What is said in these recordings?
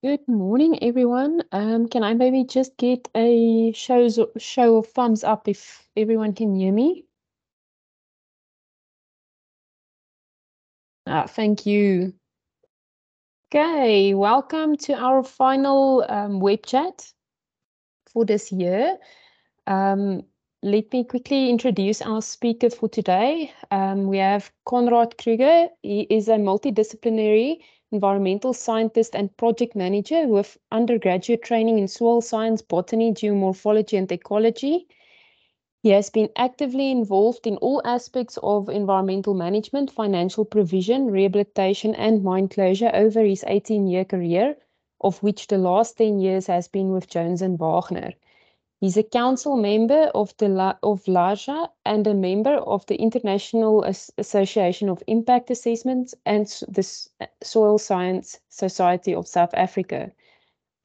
Good morning, everyone. Can I maybe just get a show of thumbs up if everyone can hear me? Thank you. Okay, welcome to our final web chat for this year. Um, Let me quickly introduce our speaker for today. We have Konrad Kruger. He is a multidisciplinary environmental scientist and project manager with undergraduate training in soil science, botany, geomorphology, and ecology. He has been actively involved in all aspects of environmental management, financial provision, rehabilitation, and mine closure over his 18-year career, of which the last 10 years has been with Jones and Wagner. He's a council member of LARSA and a member of the International Association of Impact Assessments and the Soil Science Society of South Africa.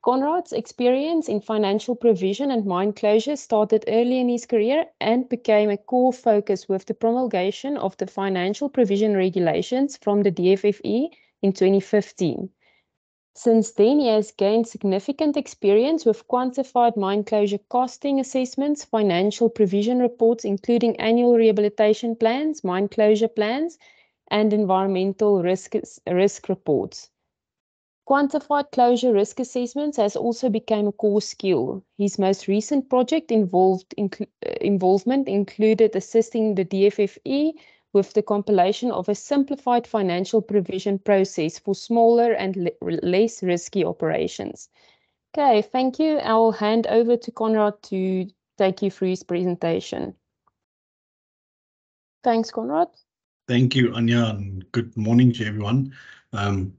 Konrad's experience in financial provision and mine closure started early in his career and became a core focus with the promulgation of the financial provision regulations from the DFFE in 2015. Since then, he has gained significant experience with quantified mine closure costing assessments, financial provision reports, including annual rehabilitation plans, mine closure plans, and environmental risk reports. Quantified closure risk assessments has also become a core skill. His most recent project involvement included assisting the DFFE with the compilation of a simplified financial provision process for smaller and less risky operations. Okay, thank you. I'll hand over to Konrad to take you through his presentation. Thanks, Konrad. Thank you, Anya, and good morning to everyone.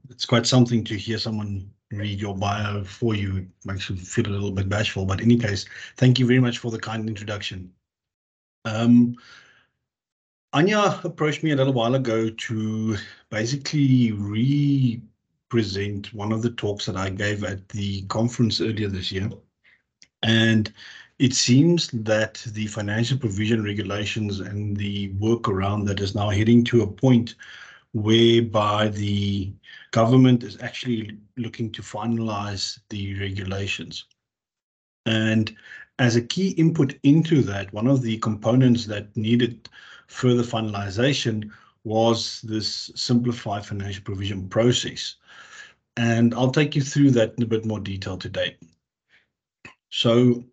It's quite something to hear someone read your bio for you. It makes you feel a little bit bashful, but in any case, thank you very much for the kind introduction. Anya approached me a little while ago to basically represent one of the talks that I gave at the conference earlier this year. And it seems that the financial provision regulations and the work around that is now heading to a point whereby the government is actually looking to finalize the regulations. And as a key input into that, one of the components that needed further finalization was this simplified financial provision process. And I'll take you through that in a bit more detail today. So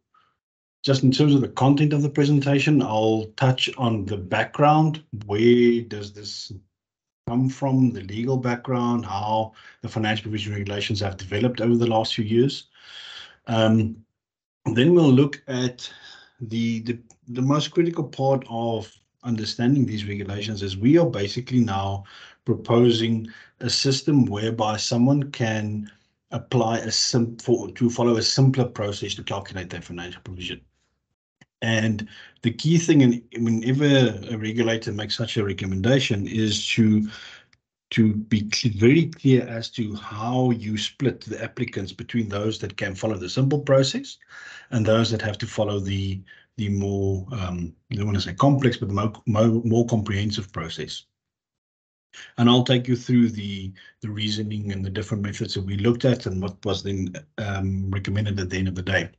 just in terms of the content of the presentation, I'll touch on the background. Where does this come from, the legal background, how the financial provision regulations have developed over the last few years. Then we'll look at the most critical part of understanding these regulations is we are basically now proposing a system whereby someone can apply to follow a simpler process to calculate their financial provision. And the key thing whenever a regulator makes such a recommendation is to be very clear as to how you split the applicants between those that can follow the simple process and those that have to follow the more, I don't want to say complex, but the more comprehensive process. And I'll take you through the reasoning and the different methods that we looked at and what was then recommended at the end of the day.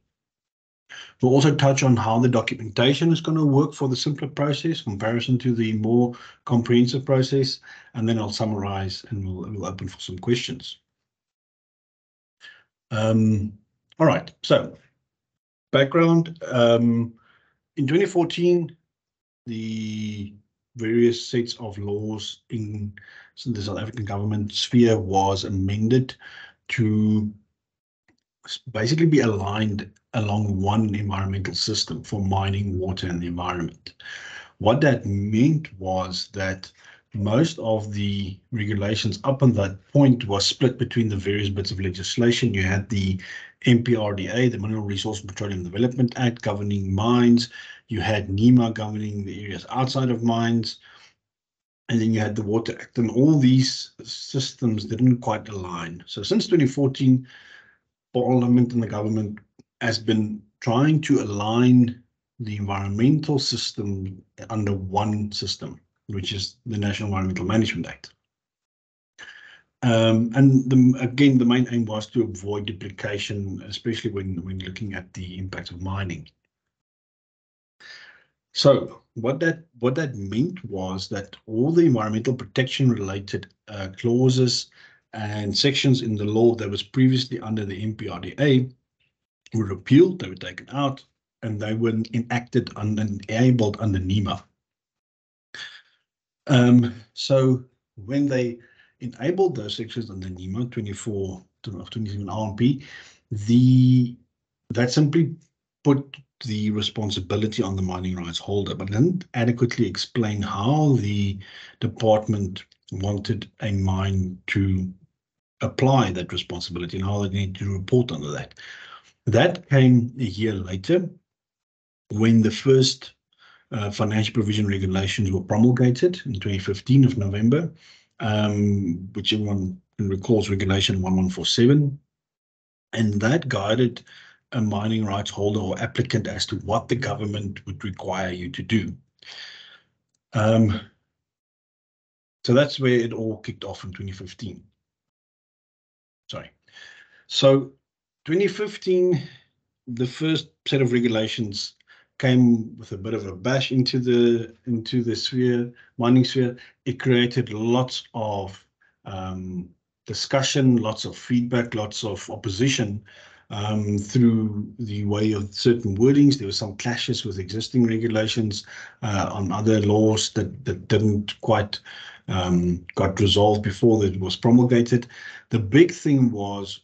We'll also touch on how the documentation is going to work for the simpler process, comparison to the more comprehensive process, and then I'll summarize and we'll open for some questions. All right, so background. In 2014, the various sets of laws in the South African government sphere was amended to basically be aligned along one environmental system for mining, water, and the environment. What that meant was that most of the regulations up on that point was split between the various bits of legislation. You had the MPRDA, the Mineral Resource and Petroleum Development Act, governing mines. You had NEMA governing the areas outside of mines. And then you had the Water Act, and all these systems didn't quite align. So since 2014, Parliament and the government has been trying to align the environmental system under one system, which is the National Environmental Management Act. And again, the main aim was to avoid duplication, especially when looking at the impact of mining. So what that meant was that all the environmental protection related clauses and sections in the law that was previously under the MPRDA were repealed, they were taken out, and they were enacted and enabled under NEMA. So when they enabled those sections under NEMA 24 of 27 RMP, that simply put the responsibility on the mining rights holder, but didn't adequately explain how the department wanted a mine to apply that responsibility and how they need to report under that. That came a year later when the first financial provision regulations were promulgated in 2015 of November, which everyone recalls Regulation 1147. And that guided a mining rights holder or applicant as to what the government would require you to do. So that's where it all kicked off in 2015. Sorry. So 2015, the first set of regulations came with a bit of a bash into the sphere, mining sphere. It created lots of discussion, lots of feedback, lots of opposition through the way of certain wordings. There were some clashes with existing regulations on other laws that didn't quite got resolved before it was promulgated. The big thing was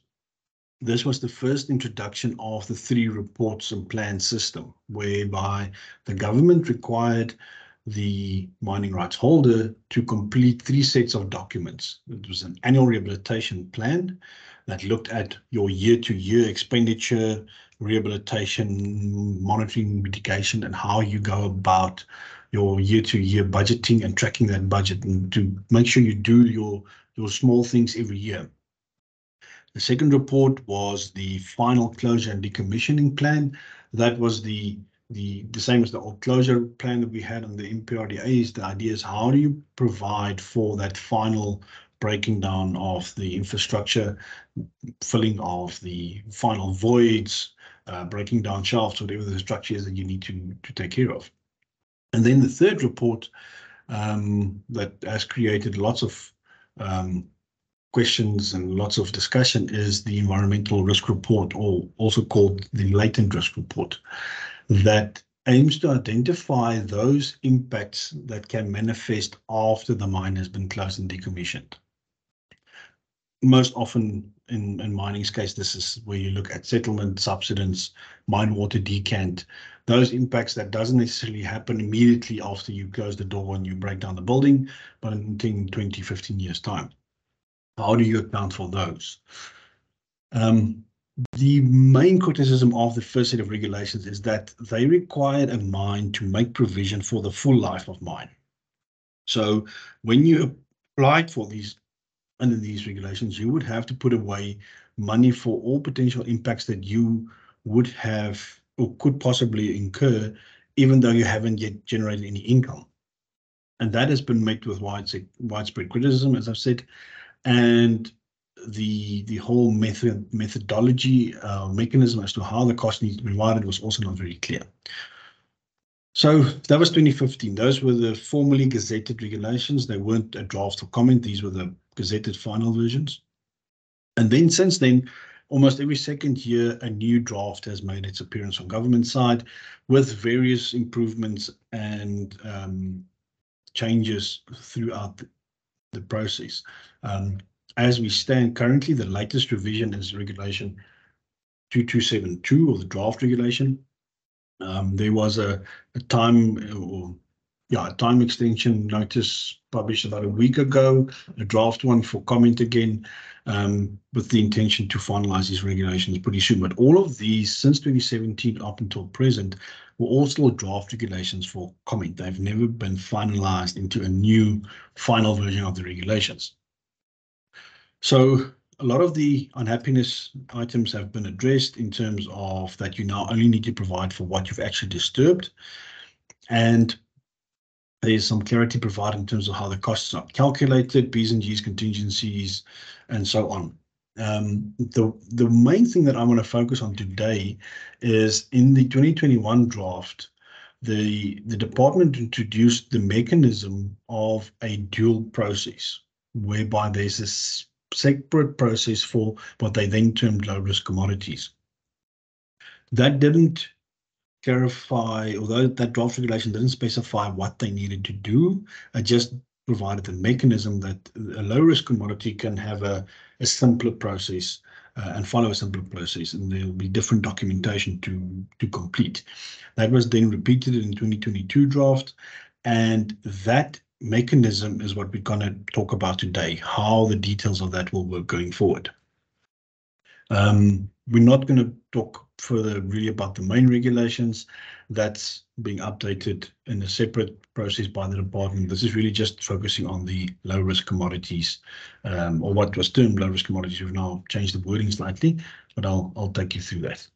this was the first introduction of the 3 reports and plan system, whereby the government required the mining rights holder to complete 3 sets of documents. It was an annual rehabilitation plan that looked at your year-to-year expenditure, rehabilitation, monitoring, mitigation, and how you go about your year-to-year budgeting and tracking that budget, and to make sure you do your small things every year. The second report was the final closure and decommissioning plan. That was the same as the old closure plan that we had on the MPRDA. The idea is, how do you provide for that final breaking down of the infrastructure, filling of the final voids, breaking down shafts, whatever the structure is that you need to take care of. And then the third report that has created lots of questions and lots of discussion is the environmental risk report, or also called the latent risk report, that aims to identify those impacts that can manifest after the mine has been closed and decommissioned. Most often in mining's case, this is where you look at settlement, subsidence, mine water decant, those impacts that doesn't necessarily happen immediately after you close the door and you break down the building, but in 10, 20, 15 years time. How do you account for those? The main criticism of the first set of regulations is that they required a mine to make provision for the full life of mine. So when you applied for these, under these regulations, you would have to put away money for all potential impacts that you would have or could possibly incur, even though you haven't yet generated any income. And that has been met with widespread criticism, as I've said. And the whole methodology mechanism as to how the cost needs to be divided was also not very clear. So that was 2015. Those were the formally gazetted regulations. They weren't a draft or comment. These were the gazetted final versions. And then since then, almost every second year, a new draft has made its appearance on government side with various improvements and changes throughout the process. As we stand currently, the latest revision is Regulation 2272, or the draft regulation. There was a time extension notice published about a week ago, a draft one for comment again, with the intention to finalize these regulations pretty soon. But all of these, since 2017 up until present, were all still draft regulations for comment. They've never been finalized into a new final version of the regulations. So a lot of the unhappiness items have been addressed in terms of that you now only need to provide for what you've actually disturbed. And There's some clarity provided in terms of how the costs are calculated, P's and G's, contingencies, and so on. The main thing that I want to focus on today is in the 2021 draft, the department introduced the mechanism of a dual process, whereby there's this separate process for what they then termed low risk commodities. That didn't clarify, although that draft regulation didn't specify what they needed to do, it just provided a mechanism that a low risk commodity can have a simpler process and follow a simpler process, and there will be different documentation to complete. That was then repeated in 2022 draft, and that mechanism is what we're going to talk about today, how the details of that will work going forward. We're not going to talk further really about the main regulations. That's being updated in a separate process by the department. This is really just focusing on the low risk commodities, or what was termed low risk commodities. We've now changed the wording slightly, but I'll take you through that.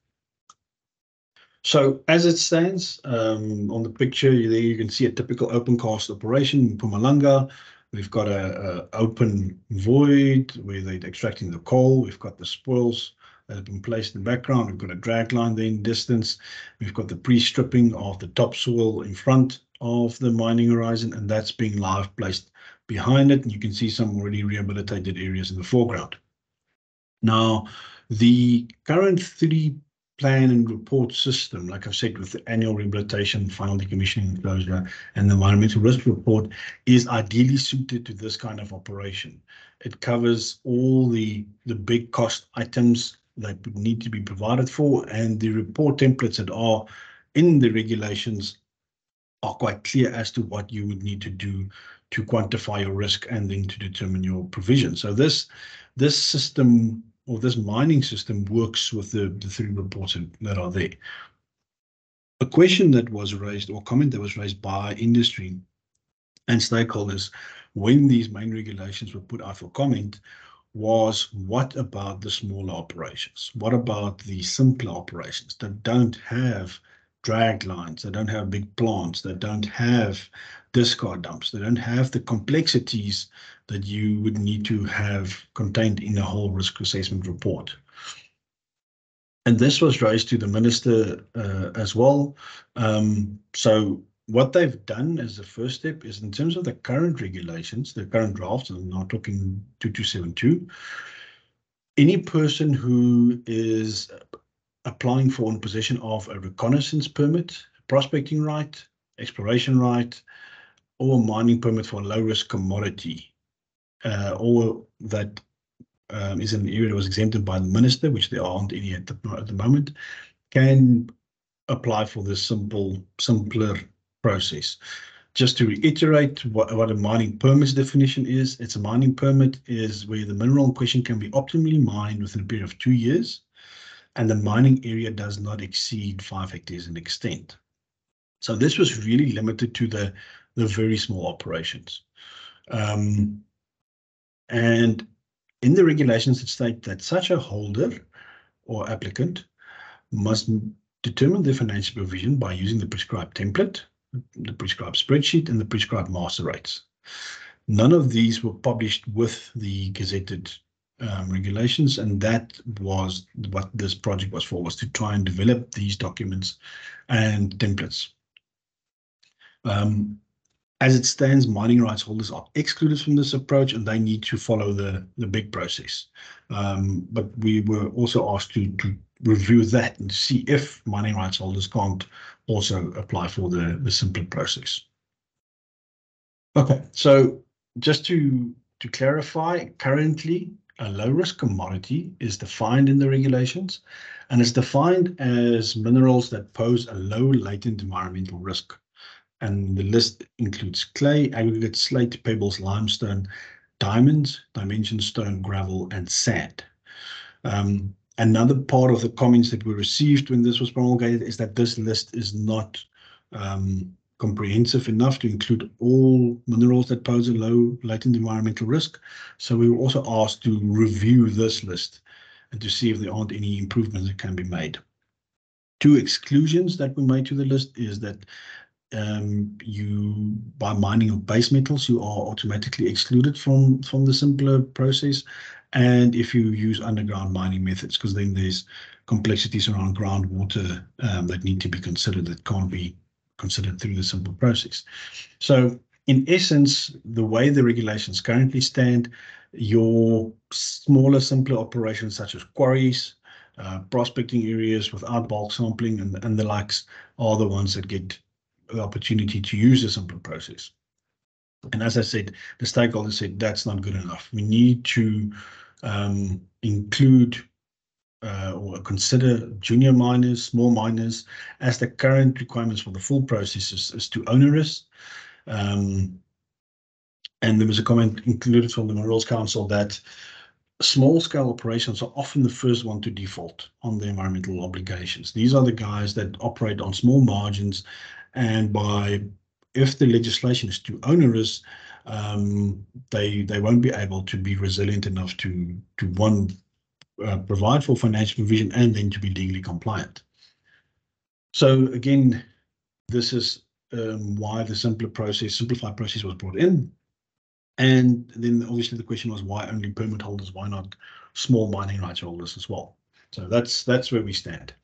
So as it stands, on the picture there, you can see a typical open cast operation in Mpumalanga. We've got a open void where they're extracting the coal. We've got the spoils that have been placed in the background. We've got a drag line there in distance. We've got the pre-stripping of the topsoil in front of the mining horizon, and that's being live placed behind it. And you can see some already rehabilitated areas in the foreground. Now, the current 3D plan and report system, like I've said, with the annual rehabilitation, final decommissioning closure, and the environmental risk report, is ideally suited to this kind of operation. It covers all the big cost items that would need to be provided for, and the report templates that are in the regulations are quite clear as to what you would need to do to quantify your risk and then to determine your provision. So this system, or this mining system, works with the 3 reports that are there. A question that was raised, or comment that was raised by industry and stakeholders when these main regulations were put out for comment was, what about the smaller operations? What about the simpler operations that don't have drag lines, that don't have big plants, that don't have discard dumps, that don't have the complexities that you would need to have contained in a whole risk assessment report? And this was raised to the minister as well. So what they've done as the first step is, in terms of the current regulations, the current drafts, and I'm now talking 2272, any person who is applying for and possession of a reconnaissance permit, prospecting right, exploration right, or a mining permit for a low-risk commodity, or that is an area that was exempted by the minister, which there aren't any at the moment, can apply for this simpler process. Just to reiterate what a mining permit's definition is, it's a mining permit is where the mineral in question can be optimally mined within a period of 2 years, and the mining area does not exceed 5 hectares in extent. So this was really limited to the very small operations. And in the regulations, it states that such a holder or applicant must determine their financial provision by using the prescribed template, the prescribed spreadsheet, and the prescribed master rates. None of these were published with the gazetted regulations, and that was what this project was for, was to try and develop these documents and templates. As it stands, mining rights holders are excluded from this approach, and they need to follow the big process. But we were also asked to review that and see if mining rights holders can't also apply for the simpler process. Okay, so just to clarify, currently a low-risk commodity is defined in the regulations, and it's defined as minerals that pose a low latent environmental risk. And the list includes clay, aggregate, slate, pebbles, limestone, diamonds, dimension stone, gravel, and sand. Another part of the comments that we received when this was promulgated is that this list is not comprehensive enough to include all minerals that pose a low latent environmental risk. So we were also asked to review this list and to see if there aren't any improvements that can be made. 2 exclusions that we made to the list is that by mining of base metals, you are automatically excluded from the simpler process. And if you use underground mining methods, because then there's complexities around groundwater that need to be considered that can't be considered through the simple process. So in essence, the way the regulations currently stand, your smaller, simpler operations such as quarries, prospecting areas without bulk sampling and the likes are the ones that get the opportunity to use a simpler process. And as I said, the stakeholders said that's not good enough. We need to include or consider junior miners, small miners, as the current requirements for the full process is too onerous. And there was a comment included from the Minerals Council that small-scale operations are often the first one to default on the environmental obligations. These are the guys that operate on small margins, and if the legislation is too onerous, they won't be able to be resilient enough to provide for financial provision and then to be legally compliant. So again, this is why the simplified process was brought in. And then obviously the question was, why only permit holders? Why not small mining rights holders as well? So that's where we stand.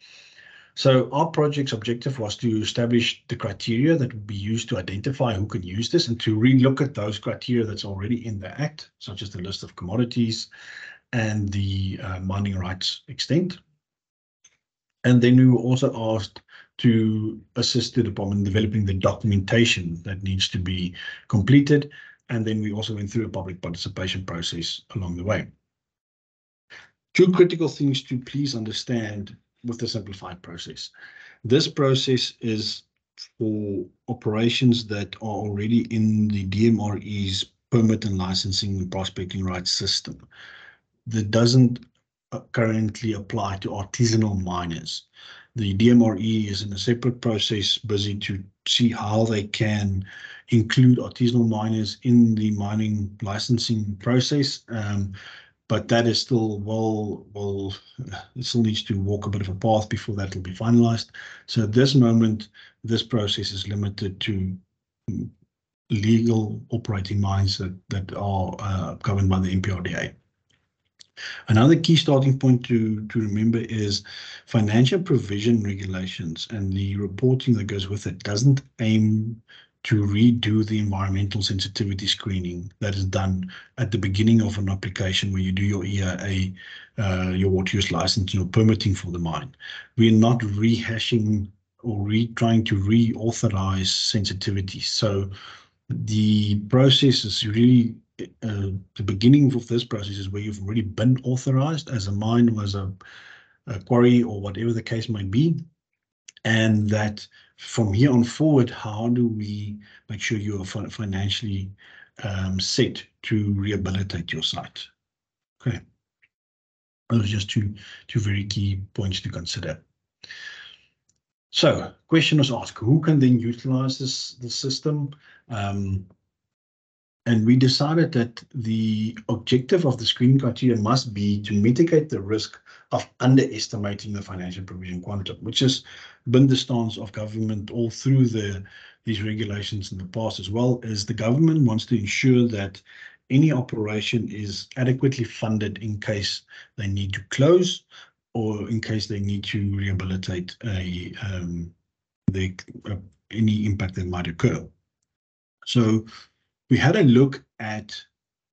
So our project's objective was to establish the criteria that would be used to identify who can use this and to relook at those criteria that's already in the Act, such as the list of commodities and the mining rights extent. And then we were also asked to assist the department in developing the documentation that needs to be completed. And then we also went through a public participation process along the way. Two critical things to please understand with the simplified process. This process is for operations that are already in the DMRE's permit and licensing and prospecting rights system. That doesn't currently apply to artisanal miners. The DMRE is in a separate process, busy to see how they can include artisanal miners in the mining licensing process. But that is still it still needs to walk a bit of a path before that will be finalized. So at this moment, this process is limited to legal operating mines that are governed by the MPRDA. Another key starting point to remember is financial provision regulations and the reporting that goes with it doesn't aim to redo the environmental sensitivity screening that is done at the beginning of an application where you do your EIA, your water use license, your permitting for the mine. We're not rehashing or trying to reauthorize sensitivities. So the process is really, the beginning of this process is where you've already been authorized as a mine or as a quarry or whatever the case might be. And that from here on forward, how do we make sure you are financially set to rehabilitate your site? Okay. Those are just two very key points to consider. So, question was asked, who can then utilize the system? And we decided that the objective of the screening criteria must be to mitigate the risk of underestimating the financial provision quantum, which has been the stance of government all through these regulations in the past, as well as the government wants to ensure that any operation is adequately funded in case they need to close or in case they need to rehabilitate any impact that might occur. So we had a look at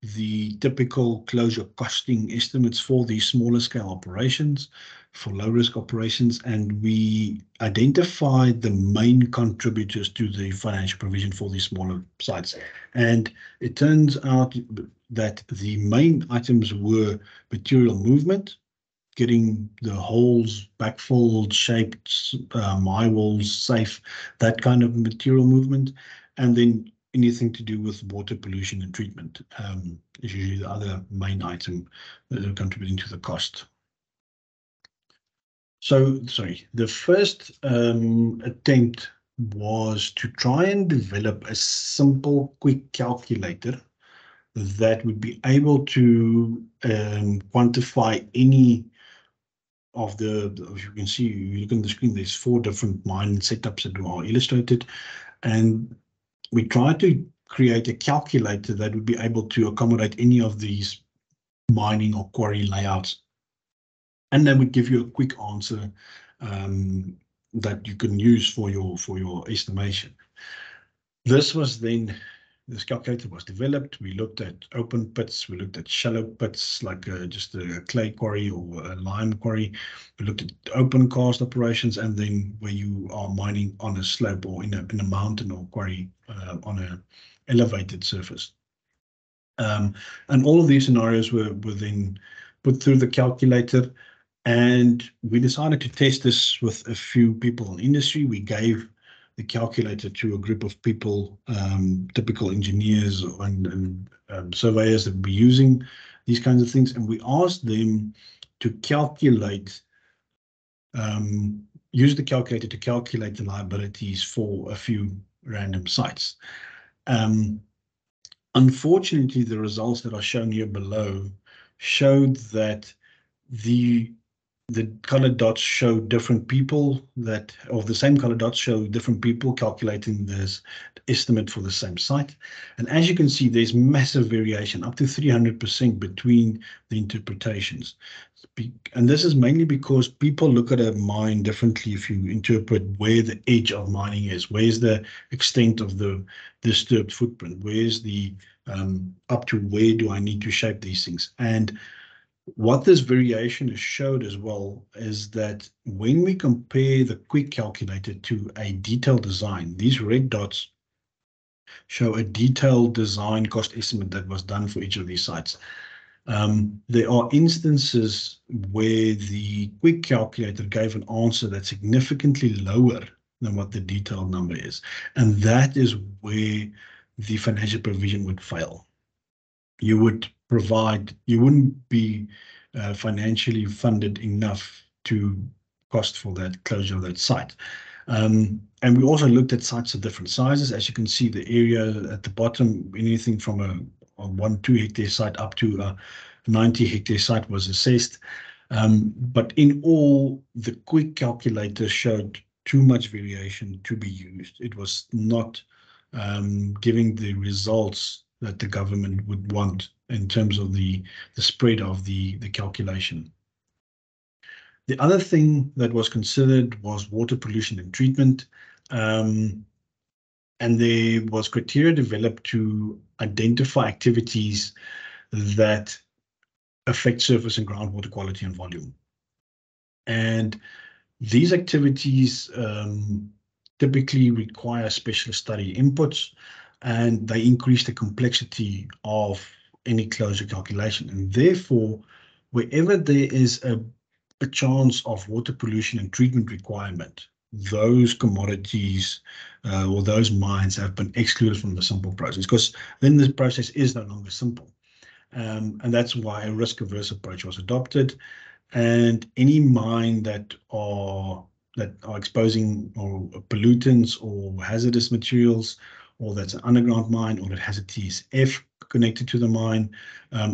the typical closure costing estimates for these smaller scale operations, for low risk operations, and we identified the main contributors to the financial provision for these smaller sites. And it turns out that the main items were material movement, getting the holes backfilled, shaped, my walls safe, that kind of material movement, and then anything to do with water pollution and treatment is usually the other main item that are contributing to the cost. So, sorry, the first attempt was to try and develop a simple, quick calculator that would be able to quantify any of as you can see, you look on the screen, there's 4 different mine setups that are illustrated. And we tried to create a calculator that would be able to accommodate any of these mining or quarry layouts. And that would give you a quick answer that you can use for your estimation. This calculator was developed. We looked at open pits, we looked at shallow pits, like just a clay quarry or a lime quarry. We looked at open cast operations, and then where you are mining on a slope or in a mountain or quarry on an elevated surface. And all of these scenarios were then put through the calculator, and we decided to test this with a few people in industry. We gave the calculator to a group of people, typical engineers and surveyors that would be using these kinds of things, and we asked them to calculate, use the calculator to calculate the liabilities for a few random sites. Unfortunately, the results that are shown here below showed that the colored dots show different people the same colored dots show different people calculating this estimate for the same site. And as you can see, there's massive variation, up to 300% between the interpretations. And this is mainly because people look at a mine differently if you interpret where the edge of mining is, where's the extent of the disturbed footprint, where's the up to where do I need to shape these things. And what this variation has showed as well is that when we compare the quick calculator to a detailed design, these red dots show a detailed design cost estimate that was done for each of these sites. There are instances where the quick calculator gave an answer that's significantly lower than what the detailed number is. And that is where the financial provision would fail. You wouldn't be financially funded enough to cost for that closure of that site. And we also looked at sites of different sizes. As you can see, the area at the bottom, anything from a 1-2 hectare site up to a 90 hectare site was assessed. But in all, the quick calculator showed too much variation to be used. It was not giving the results that the government would want in terms of the spread of the calculation. The other thing that was considered was water pollution and treatment. And there was criteria developed to identify activities that affect surface and groundwater quality and volume. And these activities typically require specialist study inputs, and they increase the complexity of any closure calculation. And therefore, wherever there is a chance of water pollution and treatment requirement, those commodities or those mines have been excluded from the simple process, because then the process is no longer simple. And that's why a risk-averse approach was adopted. And any mine that are exposing or pollutants or hazardous materials, or that's an underground mine, or that has a TSF connected to the mine,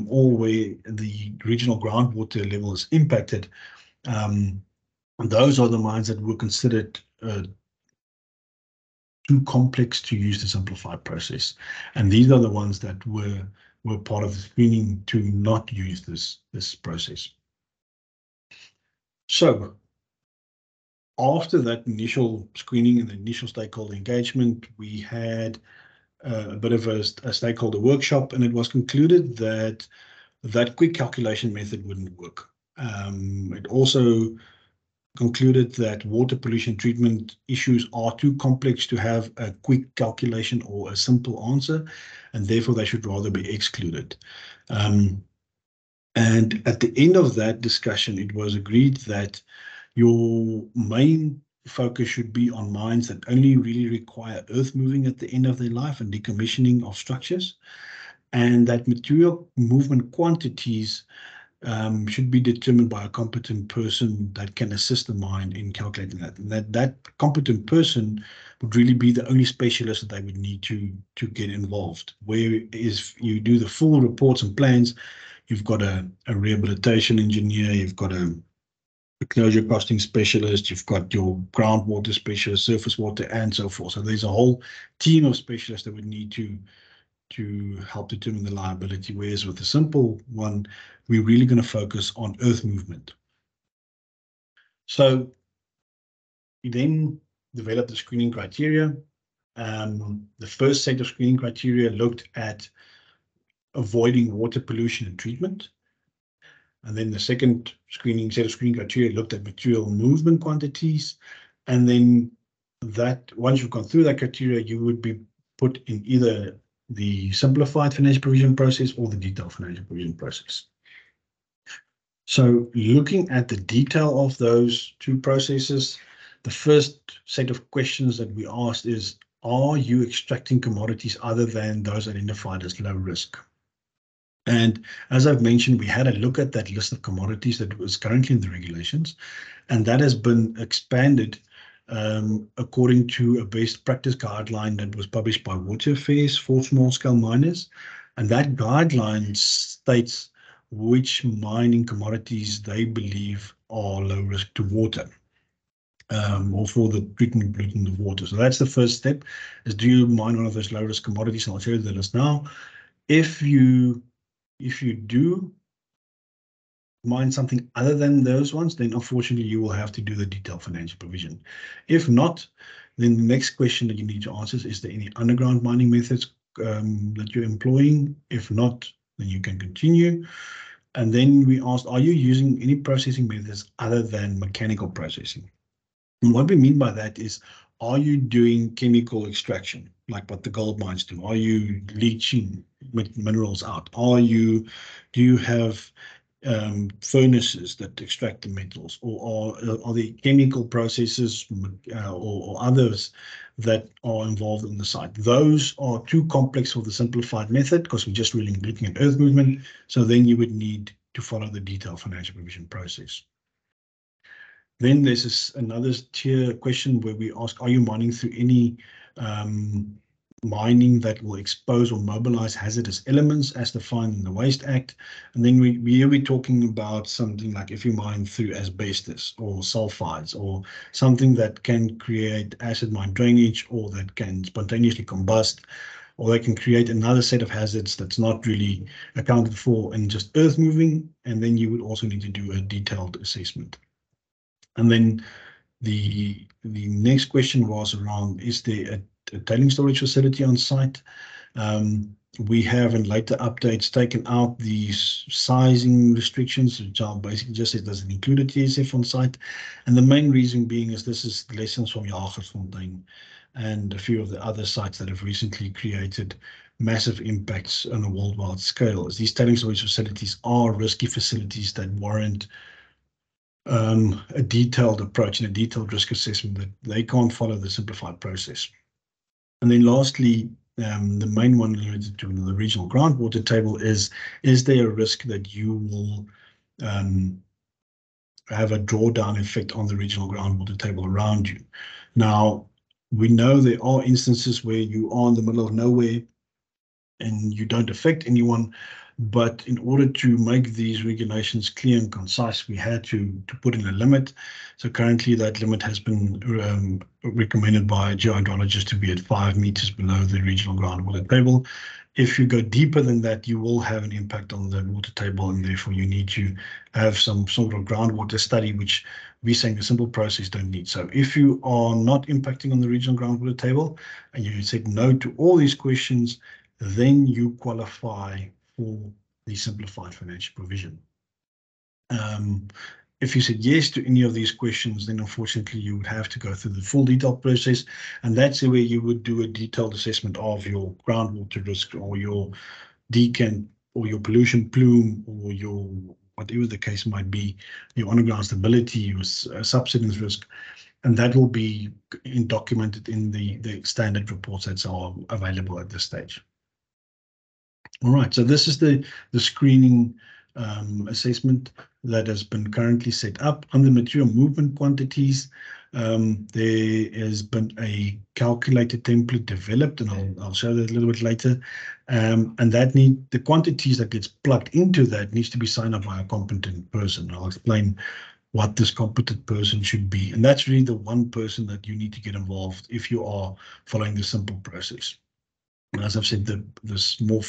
or where the regional groundwater level is impacted, those are the mines that were considered too complex to use the simplified process. And these are the ones that were part of the screening to not use this process. So after that initial screening and the initial stakeholder engagement, we had a bit of a stakeholder workshop, and it was concluded that that quick calculation method wouldn't work. It also concluded that water pollution treatment issues are too complex to have a quick calculation or a simple answer, and therefore they should rather be excluded. And at the end of that discussion, it was agreed that your main focus should be on mines that only really require earth moving at the end of their life and decommissioning of structures, and that material movement quantities should be determined by a competent person that can assist the mine in calculating that. And that competent person would really be the only specialist that they would need to get involved. Whereas you do the full reports and plans, you've got a rehabilitation engineer, you've got a a closure costing specialist, you've got your groundwater specialist, surface water, and so forth. So there's a whole team of specialists that would need to help determine the liability, whereas with the simple one, we're really going to focus on earth movement. So we then developed the screening criteria. The first set of screening criteria looked at avoiding water pollution and treatment. And then the second set of screening criteria looked at material movement quantities. And then that, once you've gone through that criteria, you would be put in either the simplified financial provision process or the detailed financial provision process. So looking at the detail of those two processes, the first set of questions that we asked is, are you extracting commodities other than those identified as low risk? And as I've mentioned, we had a look at that list of commodities that was currently in the regulations, and that has been expanded according to a best practice guideline that was published by Water Affairs for small-scale miners. And that guideline states which mining commodities they believe are low risk to water, or for the treatment and pollution of water. So that's the first step, is do you mine one of those low risk commodities? And I'll show you the list now. If you do mine something other than those ones, then unfortunately you will have to do the detailed financial provision. If not, then the next question that you need to answer is there any underground mining methods that you're employing? If not, then you can continue. And then we asked, are you using any processing methods other than mechanical processing? And what we mean by that is, are you doing chemical extraction, like what the gold mines do? Are you leaching minerals out? Do you have furnaces that extract the metals, or are the chemical processes or others that are involved in the site? Those are too complex for the simplified method because we're just really looking at earth movement. So then you would need to follow the detailed financial provision process. Then there's another tier question where we ask, are you mining through any mining that will expose or mobilize hazardous elements as defined in the Waste Act? And then we're talking about something like if you mine through asbestos or sulfides or something that can create acid mine drainage, or that can spontaneously combust, or they can create another set of hazards that's not really accounted for in just earth moving. And then you would also need to do a detailed assessment. And then the next question was around, is there a tailing storage facility on site? We have in later updates taken out these sizing restrictions, which are basically just it doesn't include a TSF on site. And the main reason being is this is lessons from Jagersfontein and a few of the other sites that have recently created massive impacts on a worldwide scale. As these tailing storage facilities are risky facilities that warrant a detailed approach and a detailed risk assessment that they can't follow the simplified process. And then lastly, the main one related to the regional groundwater table is there a risk that you will have a drawdown effect on the regional groundwater table around you? Now, we know there are instances where you are in the middle of nowhere and you don't affect anyone, but in order to make these regulations clear and concise, we had to put in a limit. So currently that limit has been recommended by geohydrologists to be at 5 meters below the regional groundwater table. If you go deeper than that, you will have an impact on the water table, and therefore you need to have some sort of groundwater study, which we're saying the simple process don't need. So if you are not impacting on the regional groundwater table and you said no to all these questions, then you qualify for the simplified financial provision. If you said yes to any of these questions, then unfortunately you would have to go through the full detailed process, and that's where you would do a detailed assessment of your groundwater risk, or your decant, or your pollution plume, or your whatever the case might be, your underground stability, your subsidence risk, and that will be documented in the standard reports that are available at this stage. All right, so this is the screening assessment that has been currently set up. Under material movement quantities, there has been a calculated template developed, and I'll show that a little bit later. And that the quantities that gets plugged into that needs to be signed up by a competent person. I'll explain what this competent person should be. And that's really the one person that you need to get involved if you are following the simple process. And as I've said, this more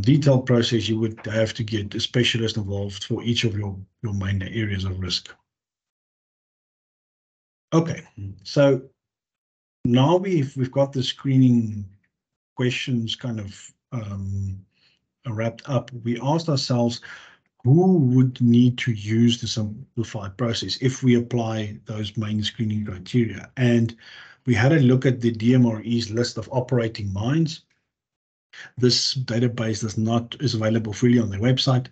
detailed process, you would have to get a specialist involved for each of your main areas of risk. Okay, so now we've got the screening questions kind of wrapped up. We asked ourselves, who would need to use the simplified process if we apply those main screening criteria? And we had a look at the DMRE's list of operating mines. This database is available freely on their website.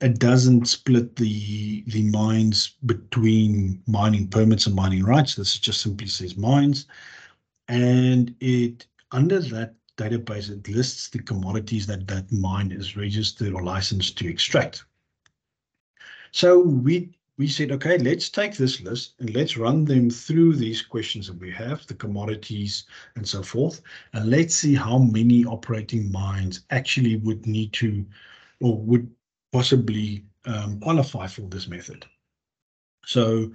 It doesn't split the mines between mining permits and mining rights. This just simply says mines. And under that database, it lists the commodities that mine is registered or licensed to extract. So we said, okay, let's take this list and let's run them through these questions that we have, the commodities and so forth, and let's see how many operating mines actually would need to or would possibly qualify for this method. So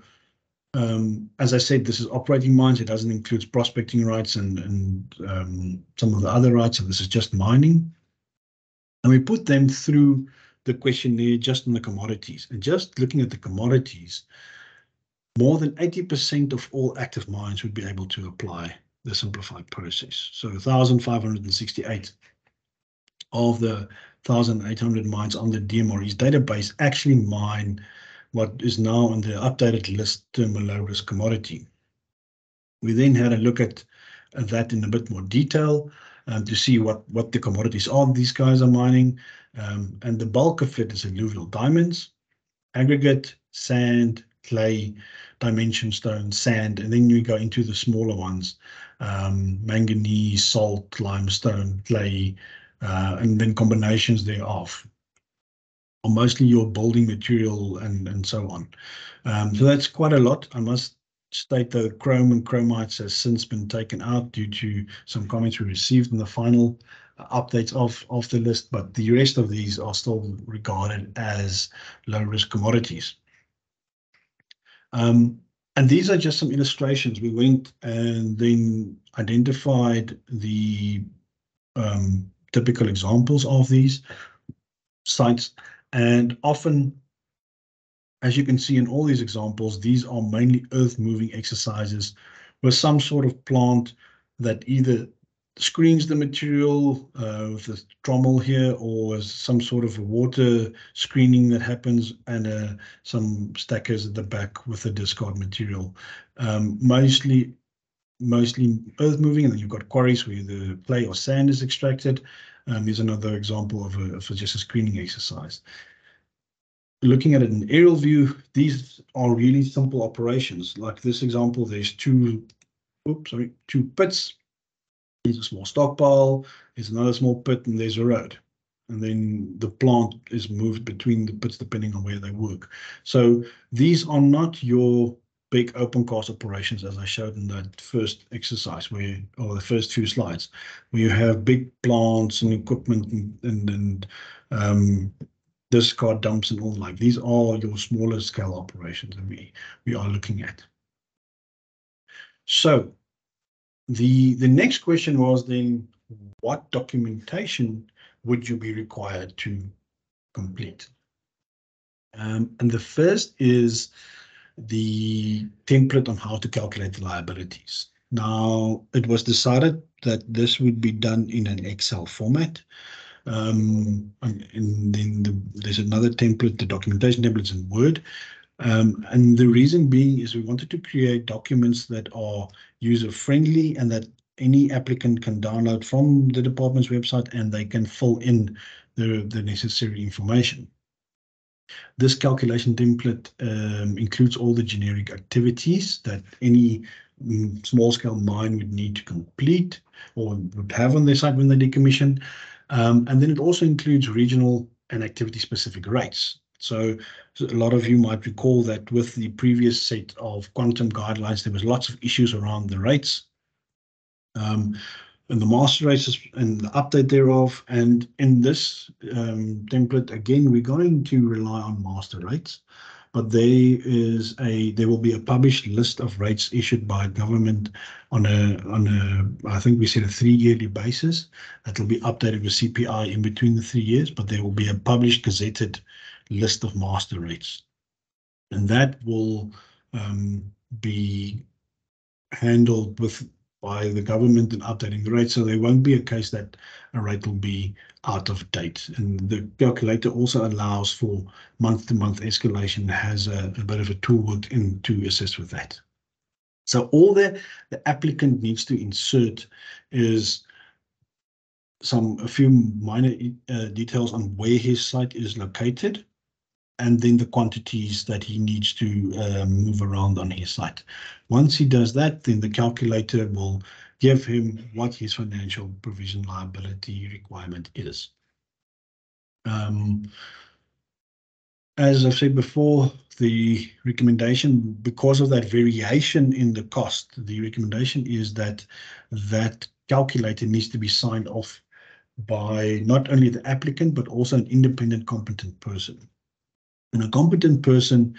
as I said, this is operating mines. It doesn't include prospecting rights and some of the other rights. So this is just mining. And we put them through the questionnaire just on the commodities. And just looking at the commodities, more than 80% of all active mines would be able to apply the simplified process. So 1,568 of the 1,800 mines on the DMRE's database actually mine what is now on the updated list term a low-risk commodity. We then had a look at that in a bit more detail to see what the commodities are these guys are mining. And the bulk of it is alluvial diamonds, aggregate, sand, clay, dimension stone, sand, and then you go into the smaller ones, manganese, salt, limestone, clay, and then combinations thereof. Or mostly your building material and so on. So that's quite a lot. I must state that chrome and chromites has since been taken out due to some comments we received in the final updates of the list, but the rest of these are still regarded as low-risk commodities. And these are just some illustrations. We went and then identified the typical examples of these sites. And often, as you can see in all these examples, these are mainly earth-moving exercises with some sort of plant that either screens the material with a trommel here, or some sort of water screening that happens, and some stackers at the back with the discard material. Mostly earth-moving, and then you've got quarries where the clay or sand is extracted. Here's another example of just a screening exercise. Looking at it in aerial view, these are really simple operations. Like this example, there's two pits. There's a small stockpile, there's another small pit, and there's a road. And then the plant is moved between the pits depending on where they work. So these are not your big open cast operations, as I showed in that first exercise, or the first few slides, where you have big plants and equipment and discard dumps and all like. These are your smaller scale operations that we are looking at. So the next question was then, what documentation would you be required to complete? And the first is the template on how to calculate the liabilities. Now, it was decided that this would be done in an Excel format. And then there's another template, the documentation templates in Word. And the reason being is we wanted to create documents that are user-friendly and that any applicant can download from the department's website, and they can fill in the necessary information. This calculation template includes all the generic activities that any small-scale mine would need to complete or would have on their site when they decommission. And then it also includes regional and activity-specific rates. So a lot of you might recall that with the previous set of quantum guidelines, there was lots of issues around the rates. And the master rates and the update thereof. And in this template, again, we're going to rely on master rates. but there will be a published list of rates issued by government on a I think we said a 3-yearly basis that will be updated with CPI in between the 3 years, but there will be a published gazetted list of master rates, and that will be handled by the government in updating the rate, so there won't be a case that a rate will be out of date. And the calculator also allows for month-to-month escalation, has a bit of a tool built in to assist with that. So all the applicant needs to insert is a few minor details on where his site is located, and then the quantities that he needs to move around on his site. Once he does that, then the calculator will give him what his financial provision liability requirement is. As I've said before, the recommendation, because of that variation in the cost, the recommendation is that that calculator needs to be signed off by not only the applicant, but also an independent competent person. And a competent person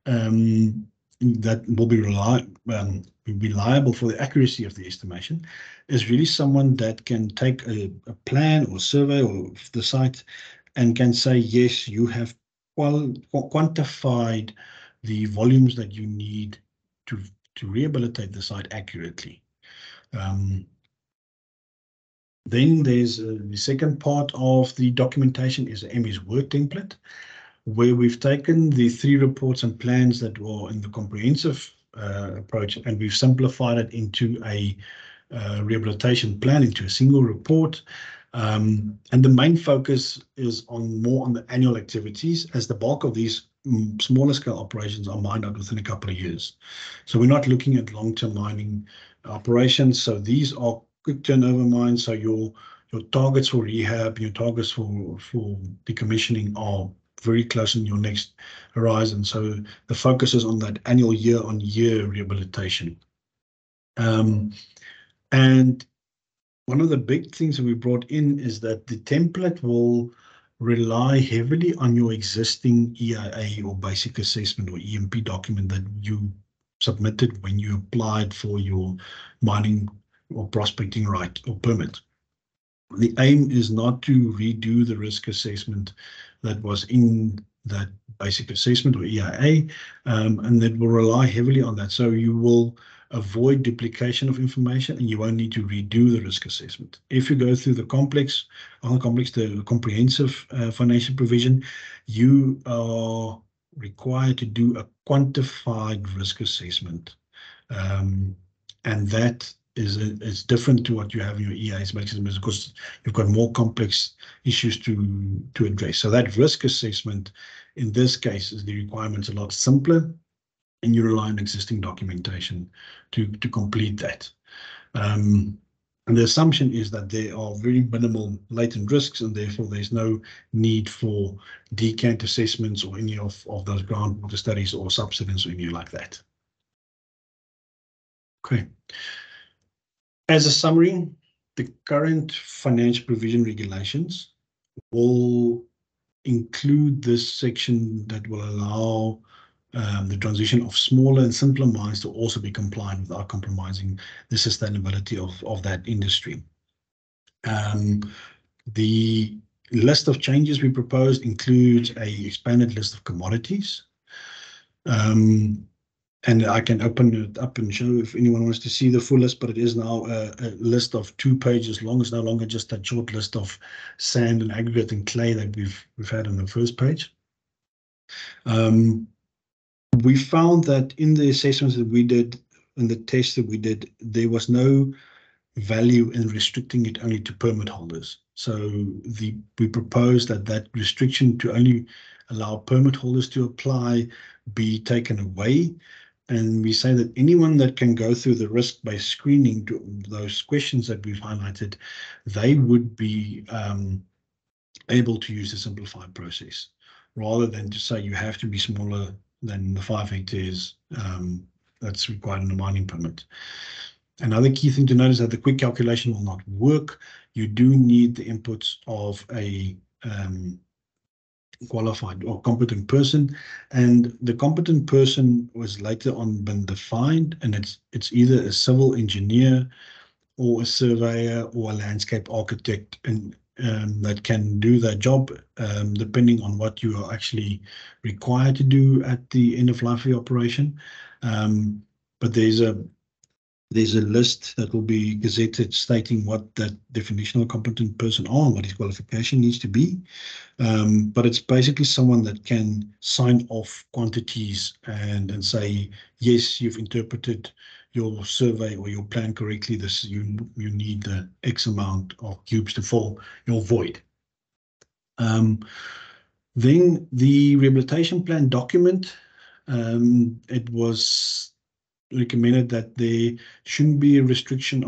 that will be reliable for the accuracy of the estimation is really someone that can take a plan or survey of the site and can say, yes, you have quantified the volumes that you need to rehabilitate the site accurately. Then there's the second part of the documentation is the MES Word template, where we've taken the 3 reports and plans that were in the comprehensive approach, and we've simplified it into a rehabilitation plan, into a single report. And the main focus is more on the annual activities, as the bulk of these smaller scale operations are mined out within a couple of years. So we're not looking at long-term mining operations. So these are quick turnover mines. So your targets for rehab, your targets for decommissioning are very close in your next horizon. So the focus is on that annual year-on-year rehabilitation. And one of the big things that we brought in is that the template will rely heavily on your existing EIA or basic assessment or EMP document that you submitted when you applied for your mining or prospecting right or permit. The aim is not to redo the risk assessment that was in that basic assessment or EIA, and that will rely heavily on that. So you will avoid duplication of information, and you won't need to redo the risk assessment. If you go through the the comprehensive financial provision, you are required to do a quantified risk assessment, and that is different to what you have in your EIS because you've got more complex issues to address. So that risk assessment, in this case, is the requirements a lot simpler, and you rely on existing documentation to complete that. And the assumption is that there are very minimal latent risks, and therefore there's no need for decant assessments or any of those groundwater studies or subsidence or anything like that. Okay. As a summary, the current financial provision regulations will include this section that will allow the transition of smaller and simpler mines to also be compliant without compromising the sustainability of that industry. The list of changes we proposed includes an expanded list of commodities. And I can open it up and show if anyone wants to see the full list, but it is now a list of 2 pages long. It's no longer just a short list of sand and aggregate and clay that we've had on the first page. We found that in the assessments that we did, in the tests that we did, there was no value in restricting it only to permit holders. So we proposed that restriction to only allow permit holders to apply be taken away. And we say that anyone that can go through the risk-based screening to those questions that we've highlighted, they would be able to use the simplified process, rather than to say you have to be smaller than the 5 hectares that's required in a mining permit. Another key thing to note is that the quick calculation will not work. You do need the inputs of a qualified or competent person, and the competent person was later on been defined, and it's either a civil engineer or a surveyor or a landscape architect, and that can do that job depending on what you are actually required to do at the end of life of the operation. But there's a list that will be gazetted stating what that definition of competent person are and what his qualification needs to be. But it's basically someone that can sign off quantities and say, yes, you've interpreted your survey or your plan correctly. This you need the X amount of cubes to fill your void. Then the rehabilitation plan document, it was recommended that there shouldn't be a restriction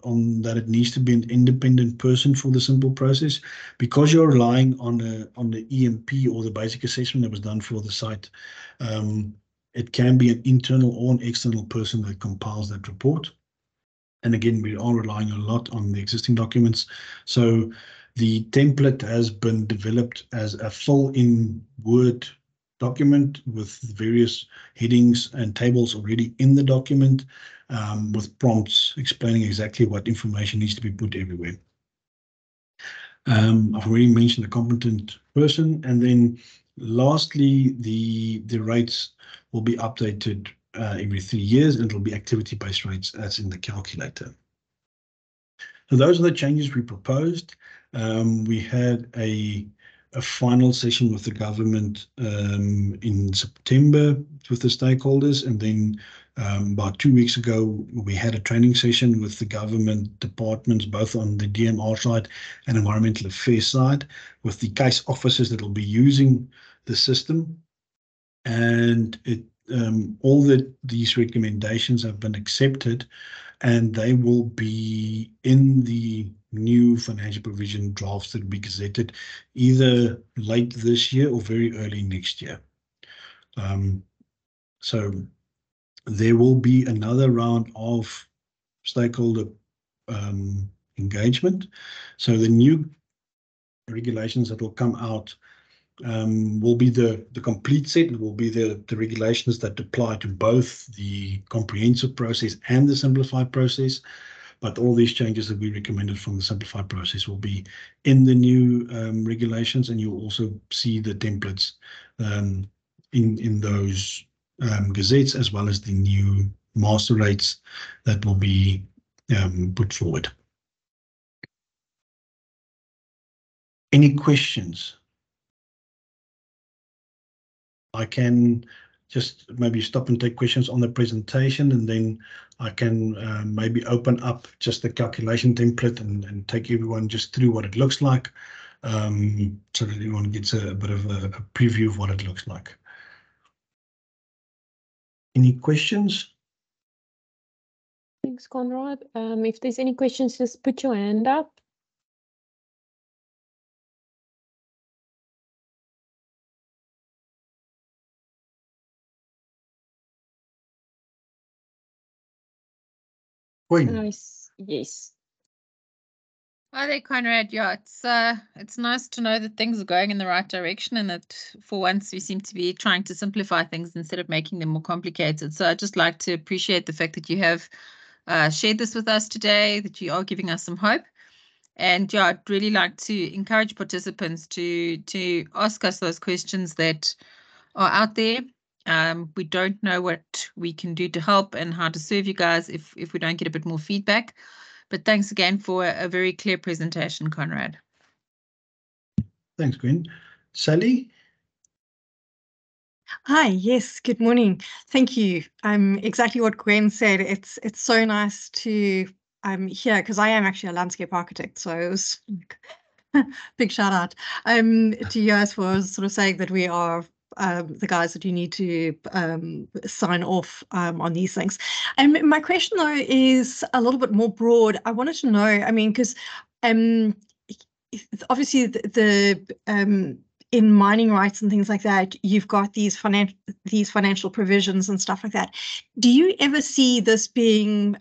on that it needs to be an independent person for the simple process, because you're relying on the EMP or the basic assessment that was done for the site. It can be an internal or an external person that compiles that report. And again, we are relying a lot on the existing documents. So the template has been developed as a fill-in Word document with various headings and tables already in the document, with prompts explaining exactly what information needs to be put everywhere. I've already mentioned the competent person, and then lastly, the rates will be updated every 3 years, and it'll be activity-based rates as in the calculator. So those are the changes we proposed. We had a final session with the government in September with the stakeholders, and then about 2 weeks ago we had a training session with the government departments, both on the DMR side and environmental affairs side, with the case officers that will be using the system. And all these recommendations have been accepted, and they will be in the new financial provision drafts that will be gazetted either late this year or very early next year. So there will be another round of stakeholder engagement. So the new regulations that will come out will be the complete set. It will be the regulations that apply to both the comprehensive process and the simplified process. But all these changes that we recommended from the simplified process will be in the new regulations, and you'll also see the templates in those gazettes, as well as the new master rates that will be put forward. Any questions? I can just maybe stop and take questions on the presentation, and then I can maybe open up just the calculation template and take everyone just through what it looks like, so that everyone gets a bit of a preview of what it looks like. Any questions? Thanks, Conrad. If there's any questions, just put your hand up. Nice. Yes. Hi there, Conrad. Yeah, it's nice to know that things are going in the right direction, and that for once we seem to be trying to simplify things instead of making them more complicated. So I'd just like to appreciate the fact that you have shared this with us today, that you are giving us some hope. And yeah, I'd really like to encourage participants to ask us those questions that are out there. We don't know what we can do to help and how to serve you guys if we don't get a bit more feedback. But thanks again for a very clear presentation, Conrad. Thanks, Gwen. Sally? Hi, yes, good morning. Thank you. Exactly what Gwen said. It's so nice to hear, because I am actually a landscape architect, so it was big shout out to you guys for sort of saying that we are the guys that you need to sign off on these things. And my question though is a little bit more broad. I wanted to know, I mean, because obviously the in mining rights and things like that, you've got these financial provisions and stuff like that. Do you ever see this being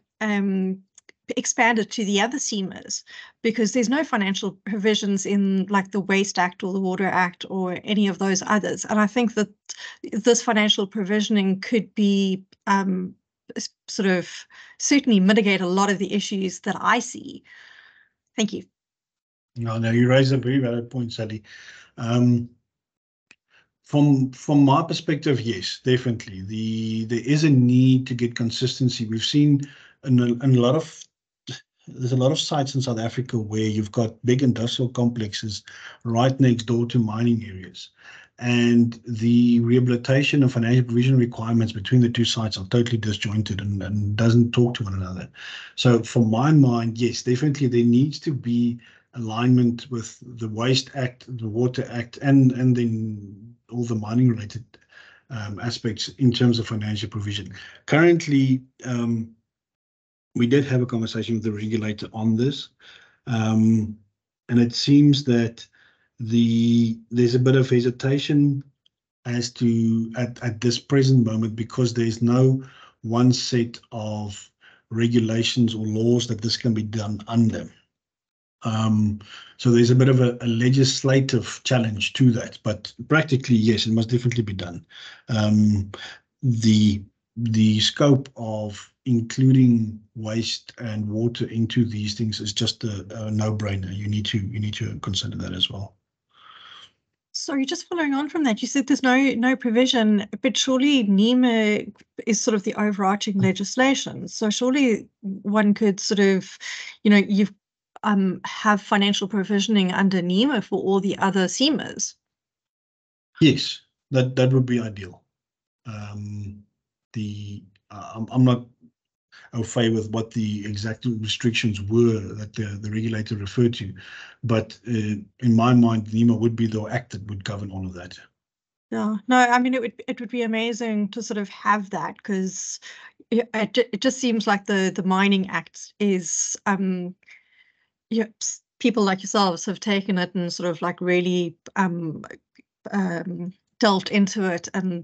expand it to the other SEMAs, because there's no financial provisions in like the Waste Act or the Water Act or any of those others. And I think that this financial provisioning could be sort of certainly mitigate a lot of the issues that I see. Thank you. No, you raise a very valid point, Sally. From my perspective, yes, definitely. There is a need to get consistency. We've seen there's a lot of sites in South Africa where you've got big industrial complexes right next door to mining areas. And the rehabilitation and financial provision requirements between the two sites are totally disjointed and doesn't talk to one another. So from my mind, yes, definitely there needs to be alignment with the Waste Act, the Water Act, and then all the mining related aspects in terms of financial provision. Currently, we did have a conversation with the regulator on this, and it seems that there's a bit of hesitation as to at this present moment, because there's no one set of regulations or laws that this can be done under. So there's a bit of a legislative challenge to that, but practically, yes, it must definitely be done. The scope of including waste and water into these things is just a no-brainer. You need to consider that as well. Sorry, just following on from that, you said there's no provision, but surely NEMA is sort of the overarching legislation. So surely one could sort of, you've have financial provisioning under NEMA for all the other SEMAs. Yes, that would be ideal. I'm not au fait with what the exact restrictions were that the regulator referred to, but in my mind, NEMA would be the act that would govern all of that. Yeah, no, I mean, it would be amazing to sort of have that, because it just seems like the Mining Act is people like yourselves have taken it and sort of like really delved into it and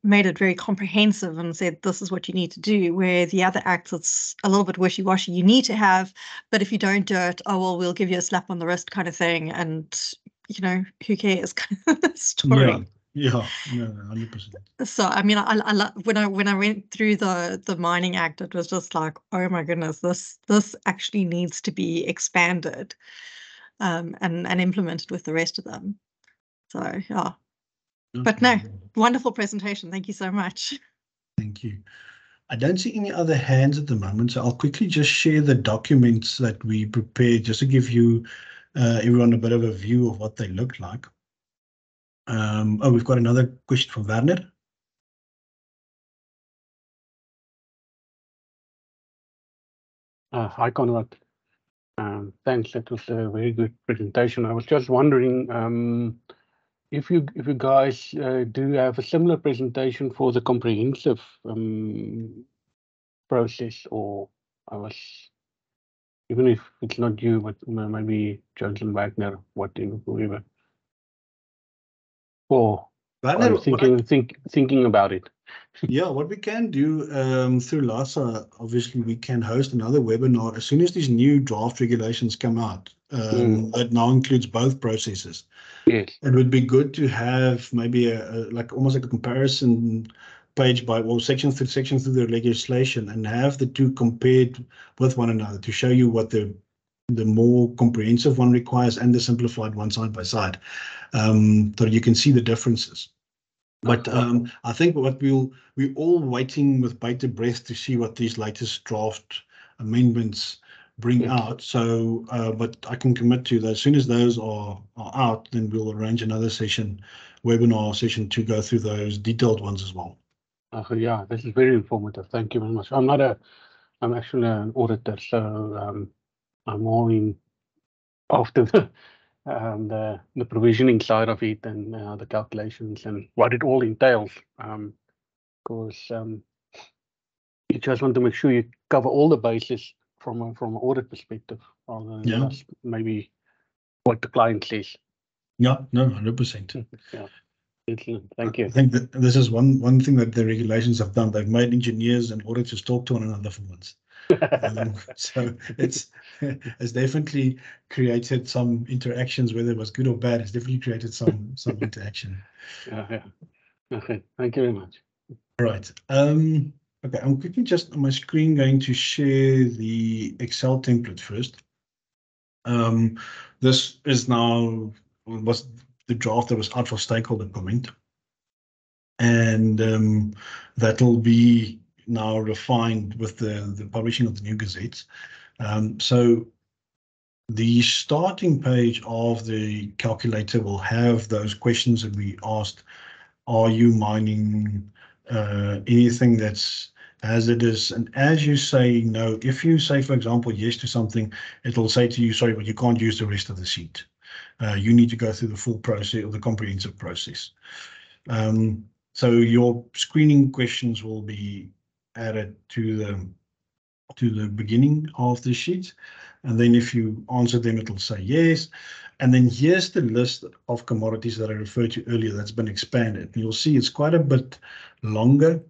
made it very comprehensive and said, this is what you need to do, where the other acts, it's a little bit wishy-washy. You need to have, but if you don't do it, oh, well, we'll give you a slap on the wrist kind of thing. And, who cares kind of story. Yeah, no, 100%. So, I mean, when I went through the Mining Act, it was just like, oh my goodness, this actually needs to be expanded and implemented with the rest of them. So, yeah. But no, wonderful presentation. Thank you so much. Thank you. I don't see any other hands at the moment, so I'll quickly just share the documents that we prepared just to give you everyone a bit of a view of what they look like. We've got another question from Werner. Hi, Conrad. Thanks. That was a very good presentation. I was just wondering if you guys do have a similar presentation for the comprehensive process, or even if it's not you, but maybe Johnson Wagner, whoever. Or Werner, thinking about it. Yeah, what we can do through LASA, obviously, we can host another webinar as soon as these new draft regulations come out. That now includes both processes. Yes. It would be good to have maybe almost like a comparison page section through the legislation, and have the two compared with one another to show you what the more comprehensive one requires and the simplified one side by side, so you can see the differences. But I think we're all waiting with bated breath to see what these latest draft amendments bring out. So, but I can commit to that as soon as those are out, then we'll arrange another webinar session to go through those detailed ones as well. Yeah, this is very informative. Thank you very much. I'm actually an auditor, so I'm more in after the provisioning side of it, and the calculations and what it all entails. Because you just want to make sure you cover all the bases from an audit perspective, rather than just maybe what the client says. Yeah, no, 100%. Yeah, excellent. Thank you. I think that this is one thing that the regulations have done. They've made engineers and auditors talk to one another for once. So it's definitely created some interactions, whether it was good or bad. It's definitely created some interaction. Yeah. Okay, thank you very much. All right. Okay, I'm quickly just on my screen going to share the Excel template first. This is now was the draft that was out for stakeholder comment, and that'll be now refined with the publishing of the new gazettes. So the starting page of the calculator will have those questions that we asked. Are you mining anything that's hazardous? And as you say no, if you say, for example, yes to something, it'll say to you, sorry, but you can't use the rest of the sheet. You need to go through the full process or the comprehensive process. So your screening questions will be added to the beginning of the sheet. And then if you answer them, it'll say yes. And then here's the list of commodities that I referred to earlier that's been expanded. You'll see it's quite a bit longer,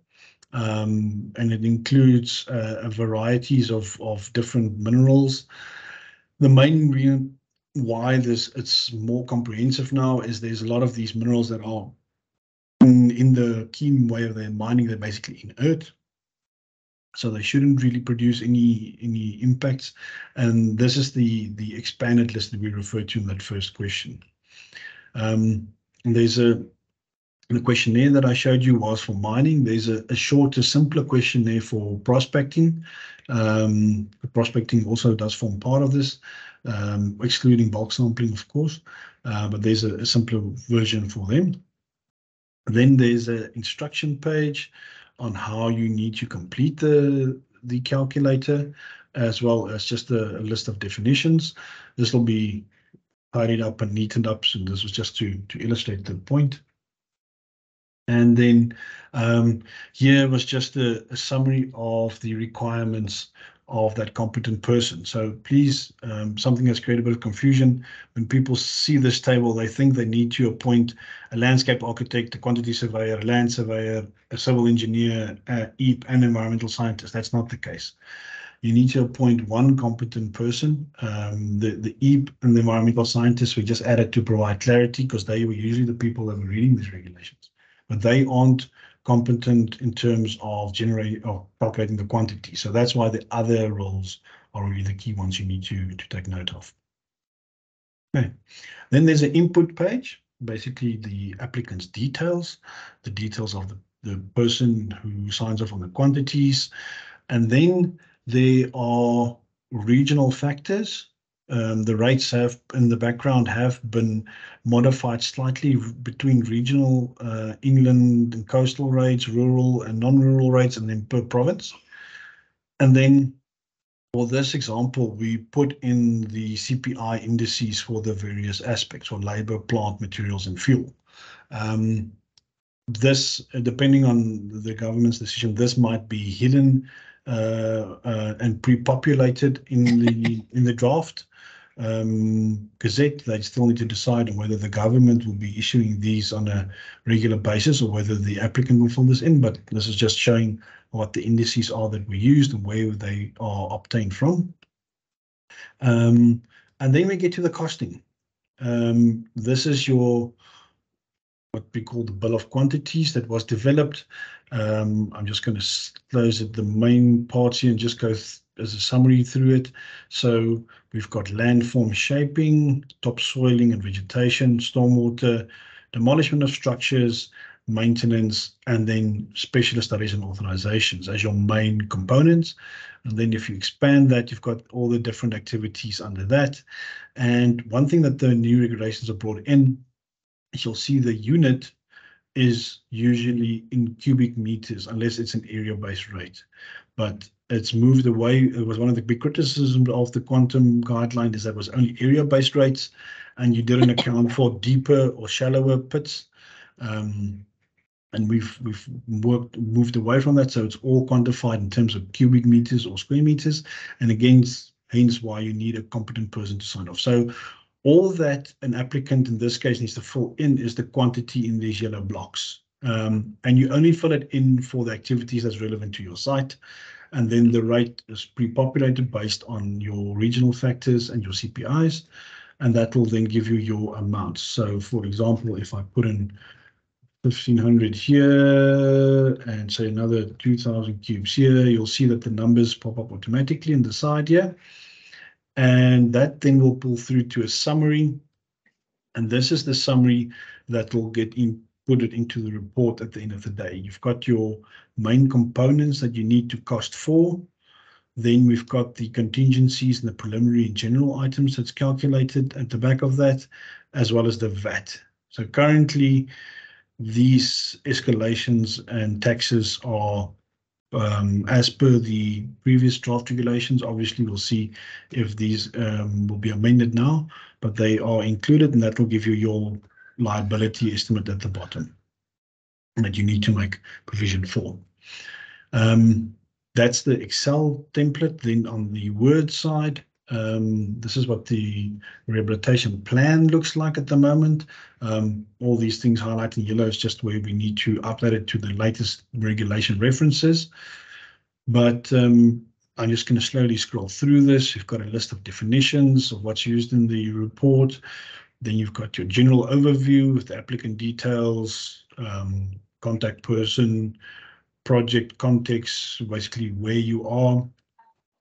and it includes varieties of different minerals. The main reason why it's more comprehensive now is there's a lot of these minerals that are in the keen way of their mining, they're basically inert. So they shouldn't really produce any impacts. And this is the expanded list that we referred to in that first question. There's the questionnaire that I showed you was for mining. There's a shorter, simpler questionnaire for prospecting. Prospecting also does form part of this, excluding bulk sampling, of course, but there's a simpler version for them. Then there's an instruction page on how you need to complete the calculator, as well as just a list of definitions. This will be tidied up and neatened up, so this was just to illustrate the point. And then here was just a summary of the requirements of that competent person. So please, something that's created a bit of confusion. When people see this table, they think they need to appoint a landscape architect, a quantity surveyor, a land surveyor, a civil engineer, EEP, and environmental scientist. That's not the case. You need to appoint one competent person. The EEP and the environmental scientists we just added to provide clarity, because they were usually the people that were reading these regulations. But they aren't competent in terms of calculating the quantity. So that's why the other roles are really the key ones you need to take note of. Okay. Then there's an input page, basically the applicant's details, the details of the person who signs off on the quantities. And then there are regional factors. The rates have in the background have been modified slightly between regional, inland and coastal rates, rural and non-rural rates, and then per province. And then for this example, we put in the CPI indices for the various aspects, for labor, plant, materials, and fuel. This, depending on the government's decision, this might be hidden and pre-populated in the draft gazette. They still need to decide on whether the government will be issuing these on a regular basis or whether the applicant will fill this in. But this is just showing what the indices are that we used and where they are obtained from. And then we get to the costing. This is what we call the bill of quantities that was developed. I'm just going to close the main parts here and just go as a summary through it. So we've got landform shaping, topsoiling and vegetation, stormwater, demolishment of structures, maintenance, and then specialist studies and authorizations as your main components. And then if you expand that, you've got all the different activities under that. And one thing that the new regulations have brought in, you'll see the unit is usually in cubic meters, unless it's an area-based rate. But it's moved away. It was one of the big criticisms of the quantum guideline, is that it was only area-based rates, and you didn't account for deeper or shallower pits. And we've moved away from that, so it's all quantified in terms of cubic meters or square meters. And again, hence why you need a competent person to sign off. So all that an applicant in this case needs to fill in is the quantity in these yellow blocks. And you only fill it in for the activities that's relevant to your site. and then the rate is pre-populated based on your regional factors and your CPIs, and that will then give you your amounts. So for example, if I put in 1,500 here and say another 2,000 cubes here, you'll see that the numbers pop up automatically in the side here. And that then will pull through to a summary. And this is the summary that will get inputted into the report at the end of the day. You've got your main components that you need to cost for. Then we've got the contingencies and the preliminary and general items that's calculated at the back of that, as well as the VAT. So currently, these escalations and taxes are as per the previous draft regulations. Obviously, we'll see if these will be amended now, but they are included, and that will give you your liability estimate at the bottom that you need to make provision for. That's the Excel template. Then on the Word side, this is what the rehabilitation plan looks like at the moment. All these things highlighted in yellow is just where we need to update it to the latest regulation references. But I'm just going to slowly scroll through this. You've got a list of definitions of what's used in the report. Then you've got your general overview with the applicant details, contact person, project context, basically where you are,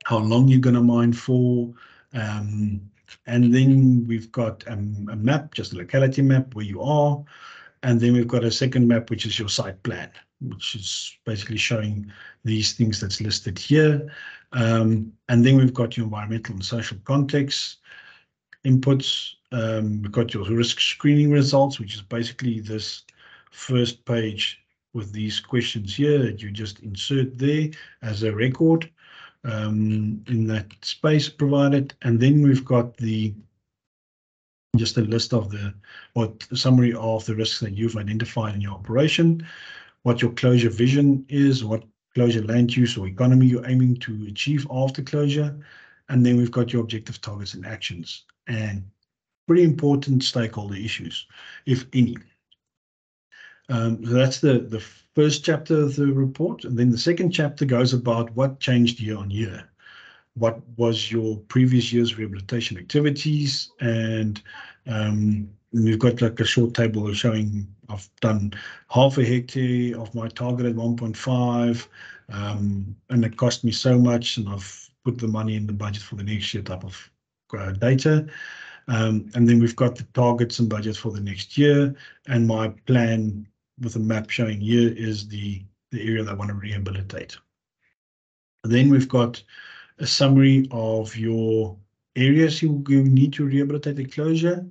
how long you're going to mine for, and then we've got a map, just a locality map where you are, and then we've got a second map, which is your site plan, which is basically showing these things that's listed here, and then we've got your environmental and social context inputs. We've got your risk screening results, which is basically this first page with these questions here that you just insert there as a record in that space provided. And then we've got just a list of the summary of the risks that you've identified in your operation, what your closure vision is, what closure land use or economy you're aiming to achieve after closure. And then we've got your objective targets and actions and pretty important stakeholder issues, if any. So that's the first chapter of the report. And then the second chapter goes about what changed year on year. What was your previous year's rehabilitation activities? And we've got like a short table showing I've done half a hectare of my target at 1.5, and it cost me so much, and I've put the money in the budget for the next year type of data. And then we've got the targets and budget for the next year, and my plan with a map showing here is the area that I want to rehabilitate. Then we've got a summary of your areas you need to rehabilitate the closure.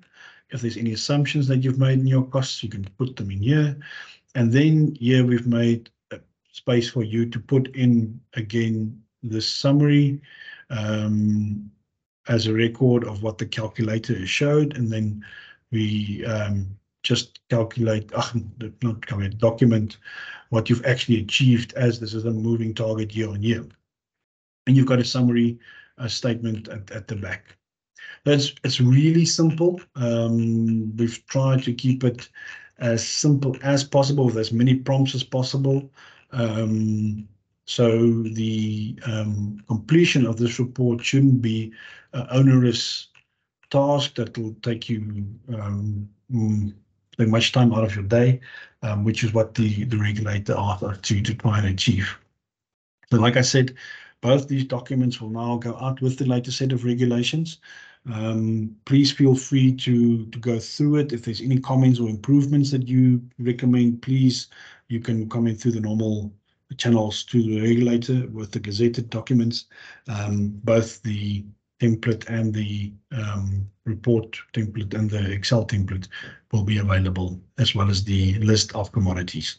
If there's any assumptions that you've made in your costs, you can put them in here. And then here we've made a space for you to put in again this summary as a record of what the calculator showed, and then we just calculate, document what you've actually achieved, as this is a moving target year on year. And you've got a summary statement at the back. It's really simple. We've tried to keep it as simple as possible with as many prompts as possible. So the completion of this report shouldn't be an onerous task that will take you much time out of your day, which is what the regulator asked to try and achieve. So like I said, both these documents will now go out with the latest set of regulations. Please feel free to go through it. If there's any comments or improvements that you recommend, please, you can comment through the normal channels to the regulator with the gazetted documents. Both the template and the report template and the Excel template will be available, as well as the list of commodities.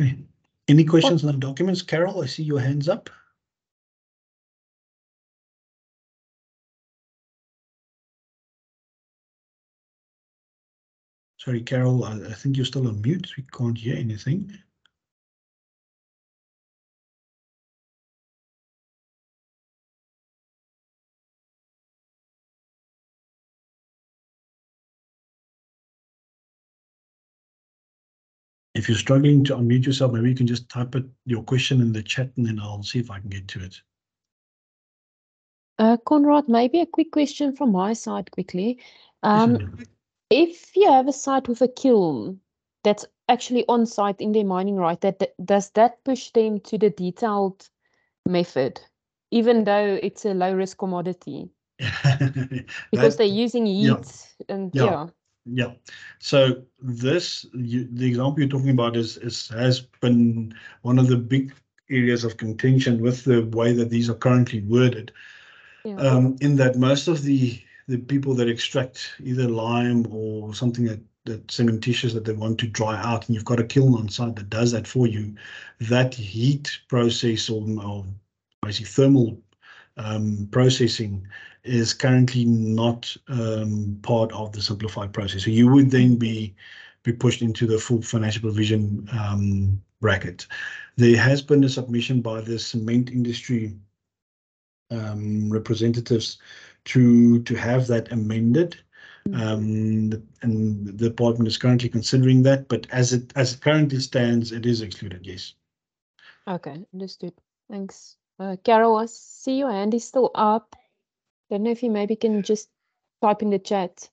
Okay. Any questions on the documents? Carol, I see your hands up. Sorry, Carol, I think you're still on mute. We can't hear anything. If you're struggling to unmute yourself, maybe you can just type your question in the chat and then I'll see if I can get to it. Conrad, maybe a quick question from my side quickly. Yes, If you have a site with a kiln that's actually on site in their mining right, does that push them to the detailed method, even though it's a low risk commodity? Because they're using heat and Yeah. So the example you're talking about has been one of the big areas of contention with the way that these are currently worded. In that most of the people that extract either lime or something that cementitious that they want to dry out, and you've got a kiln on site that does that for you, that heat process or basically thermal processing is currently not part of the simplified process. So you would then be pushed into the full financial provision bracket. There has been a submission by the cement industry representatives to have that amended, and the department is currently considering that. But as it currently stands, it is excluded. Yes. Okay, understood. Thanks. Carol, I see your hand is still up. Don't know if you maybe can just type in the chat.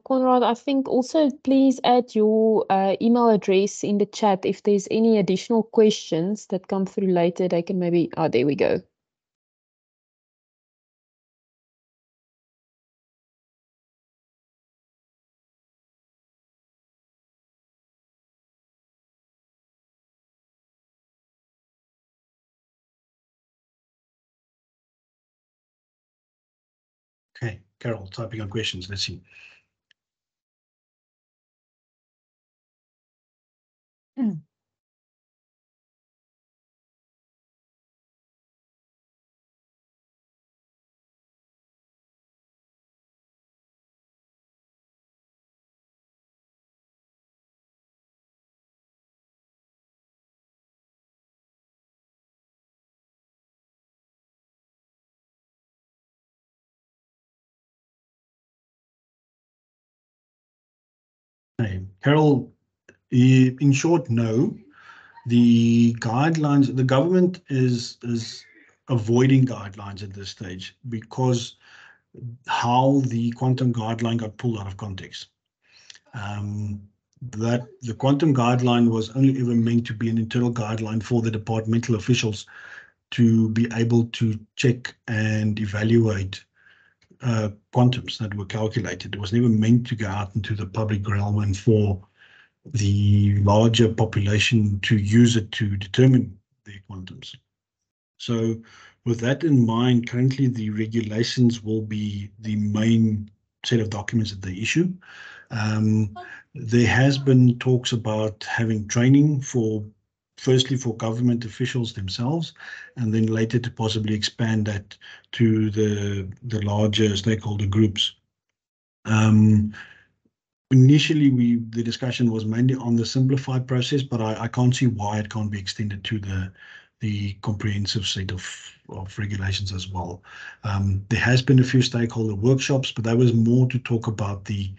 Conrad, I think also please add your email address in the chat. If there's any additional questions that come through later, they can maybe, there we go. Okay, Carol, typing on questions. Let's see. Okay, Carol, in short, no. The guidelines, the government is avoiding guidelines at this stage because how the quantum guideline got pulled out of context. That the quantum guideline was only ever meant to be an internal guideline for the departmental officials to be able to check and evaluate quantums that were calculated. It was never meant to go out into the public realm and for the larger population to use it to determine their quantums. So with that in mind, currently the regulations will be the main set of documents that they issue. There has been talks about having training firstly for government officials themselves, and then later to possibly expand that to the larger stakeholder groups. Initially, the discussion was mainly on the simplified process, but I can't see why it can't be extended to the comprehensive set of regulations as well. There has been a few stakeholder workshops, but that was more to talk about the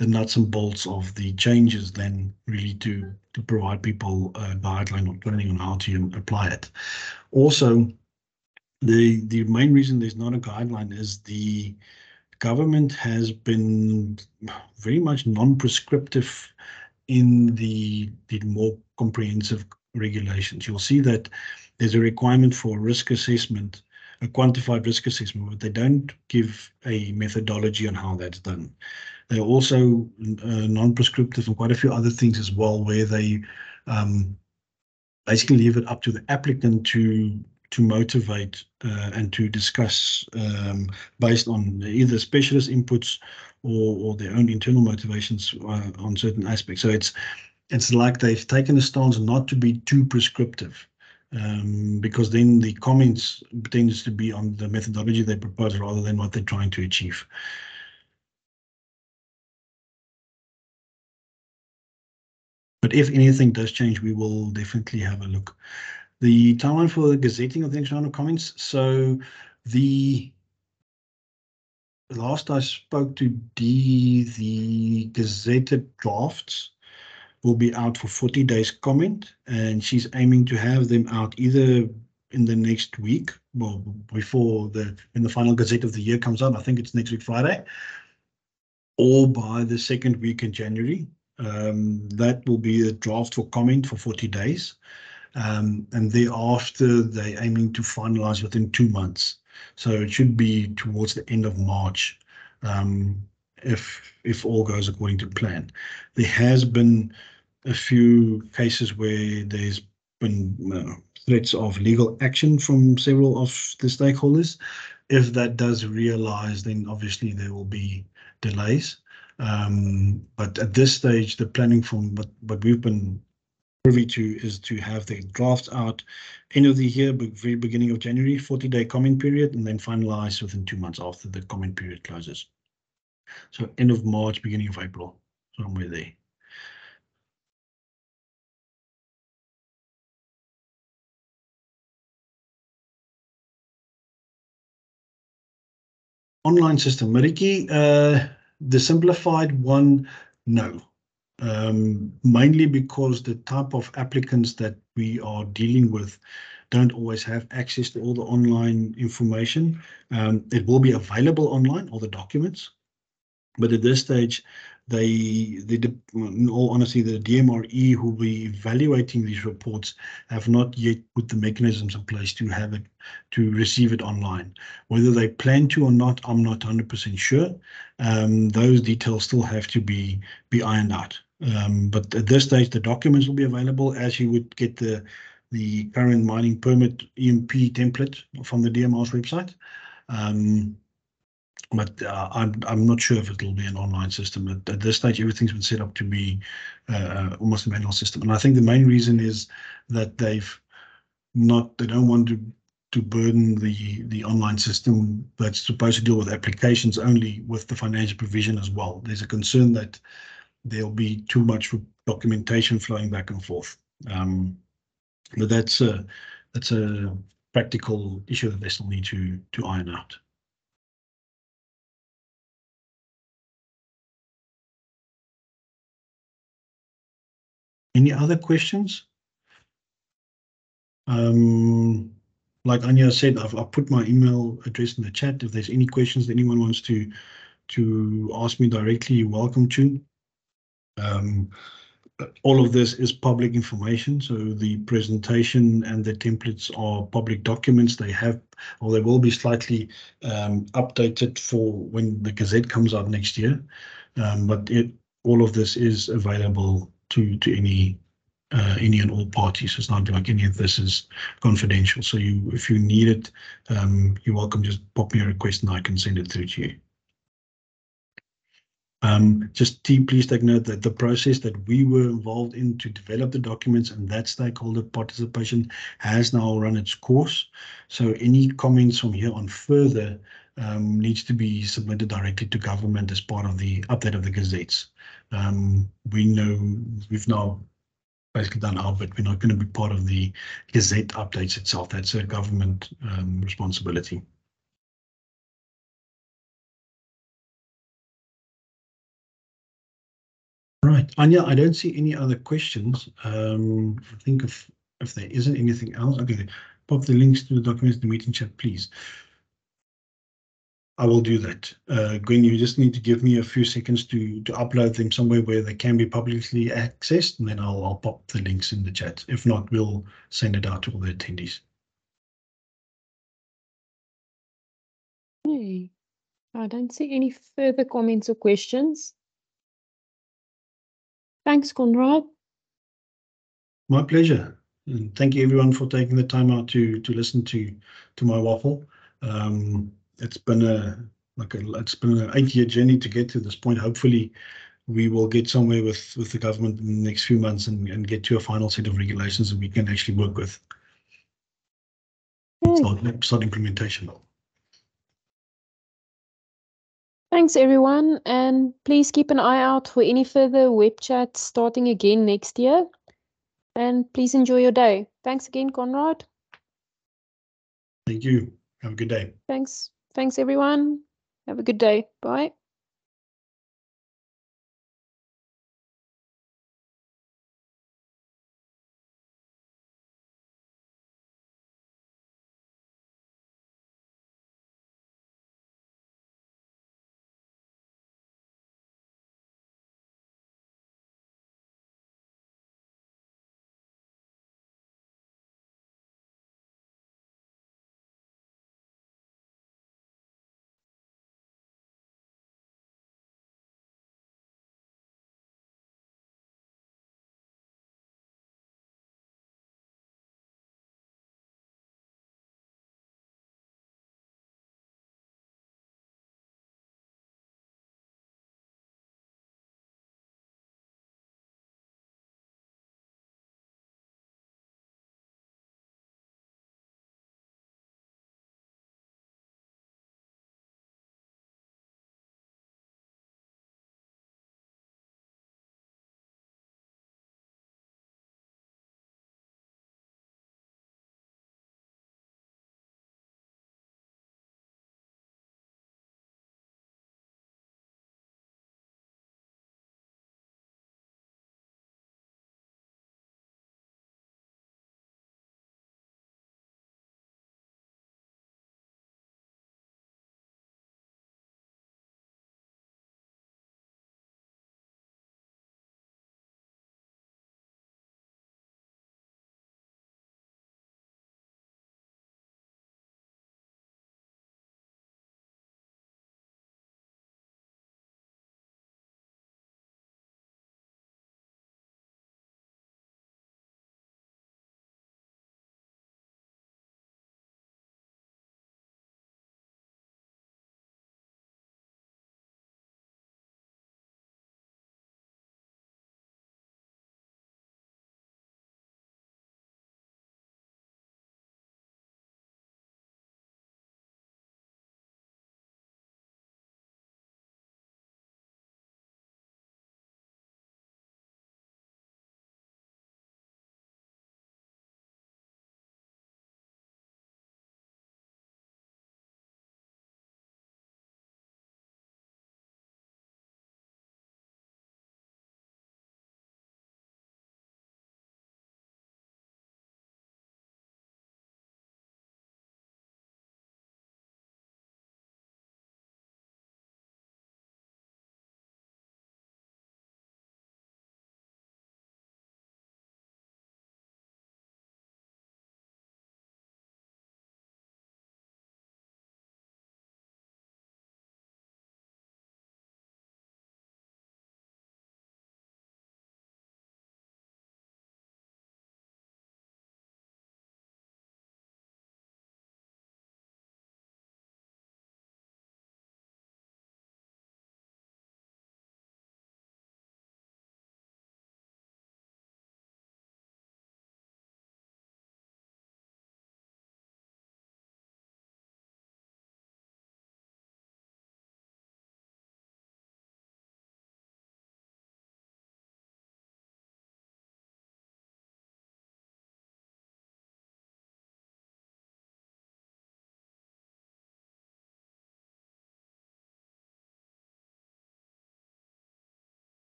nuts and bolts of the changes than really to provide people a guideline or training on how to apply it. Also, the main reason there's not a guideline is the government has been very much non-prescriptive in the more comprehensive regulations. You'll see that there's a requirement for risk assessment, a quantified risk assessment, but they don't give a methodology on how that's done. They're also non-prescriptive and quite a few other things as well, where they basically leave it up to the applicant to motivate and to discuss based on either specialist inputs or their own internal motivations on certain aspects. So it's like they've taken a stance not to be too prescriptive, because then the comments tends to be on the methodology they propose rather than what they're trying to achieve. But if anything does change, we will definitely have a look. The timeline for the gazetting of the next round of comments. So the last I spoke to Dee, the gazetted drafts will be out for 40 days comment, and she's aiming to have them out either in the next week, well, before when the final Gazette of the year comes out. I think it's next week Friday, or by the second week in January. That will be a draft for comment for 40 days. And thereafter, they're aiming to finalize within 2 months. So it should be towards the end of March, if all goes according to plan. There has been a few cases where there's been threats of legal action from several of the stakeholders. If that does realize, then obviously there will be delays. But at this stage, the planning from what we've been privy to is to have the drafts out end of the year, but very beginning of January, 40-day comment period, and then finalize within 2 months after the comment period closes. So end of March, beginning of April, somewhere there. Online system, Mariki, the simplified one, no. Mainly because the type of applicants that we are dealing with don't always have access to all the online information. It will be available online, all the documents, but at this stage, in all honesty, the DMRE who will be evaluating these reports have not yet put the mechanisms in place to have it, to receive it online. Whether they plan to or not, I'm not 100% sure. Those details still have to be ironed out. But at this stage, the documents will be available as you would get the current mining permit EMP template from the DMR's website. But I'm not sure if it'll be an online system. At this stage, everything's been set up to be almost a manual system. And I think the main reason is that they don't want to burden the online system that's supposed to deal with applications only with the financial provision as well. There's a concern that there'll be too much documentation flowing back and forth. But that's a practical issue that they still need to iron out. Any other questions? Like Anya said, I've put my email address in the chat. If there's any questions that anyone wants to ask me directly, you're welcome to. All of this is public information, so the presentation and the templates are public documents. They will be slightly updated for when the Gazette comes out next year. But all of this is available to any and all parties. It's not like any of this is confidential. So if you need it, you're welcome. Just pop me a request and I can send it through to you. Please take note that the process that we were involved in to develop the documents and that stakeholder participation has now run its course. So any comments from here on further needs to be submitted directly to government as part of the update of the gazettes. We know we've now basically done our bit. We're not going to be part of the Gazette updates itself. That's a government responsibility. Right, Anya, I don't see any other questions. I think if there isn't anything else, okay, pop the links to the documents in the meeting chat, please. I will do that. Gwen, you just need to give me a few seconds to upload them somewhere where they can be publicly accessed, and then I'll pop the links in the chat. If not, we'll send it out to all the attendees. Okay. I don't see any further comments or questions. Thanks, Conrad. My pleasure. And thank you everyone for taking the time out to listen to my waffle. It's been an 8-year journey to get to this point. Hopefully we will get somewhere with the government in the next few months and get to a final set of regulations that we can actually work with. Start implementation. Thanks, everyone. And please keep an eye out for any further web chats starting again next year. And please enjoy your day. Thanks again, Conrad. Thank you. Have a good day. Thanks. Thanks, everyone. Have a good day. Bye.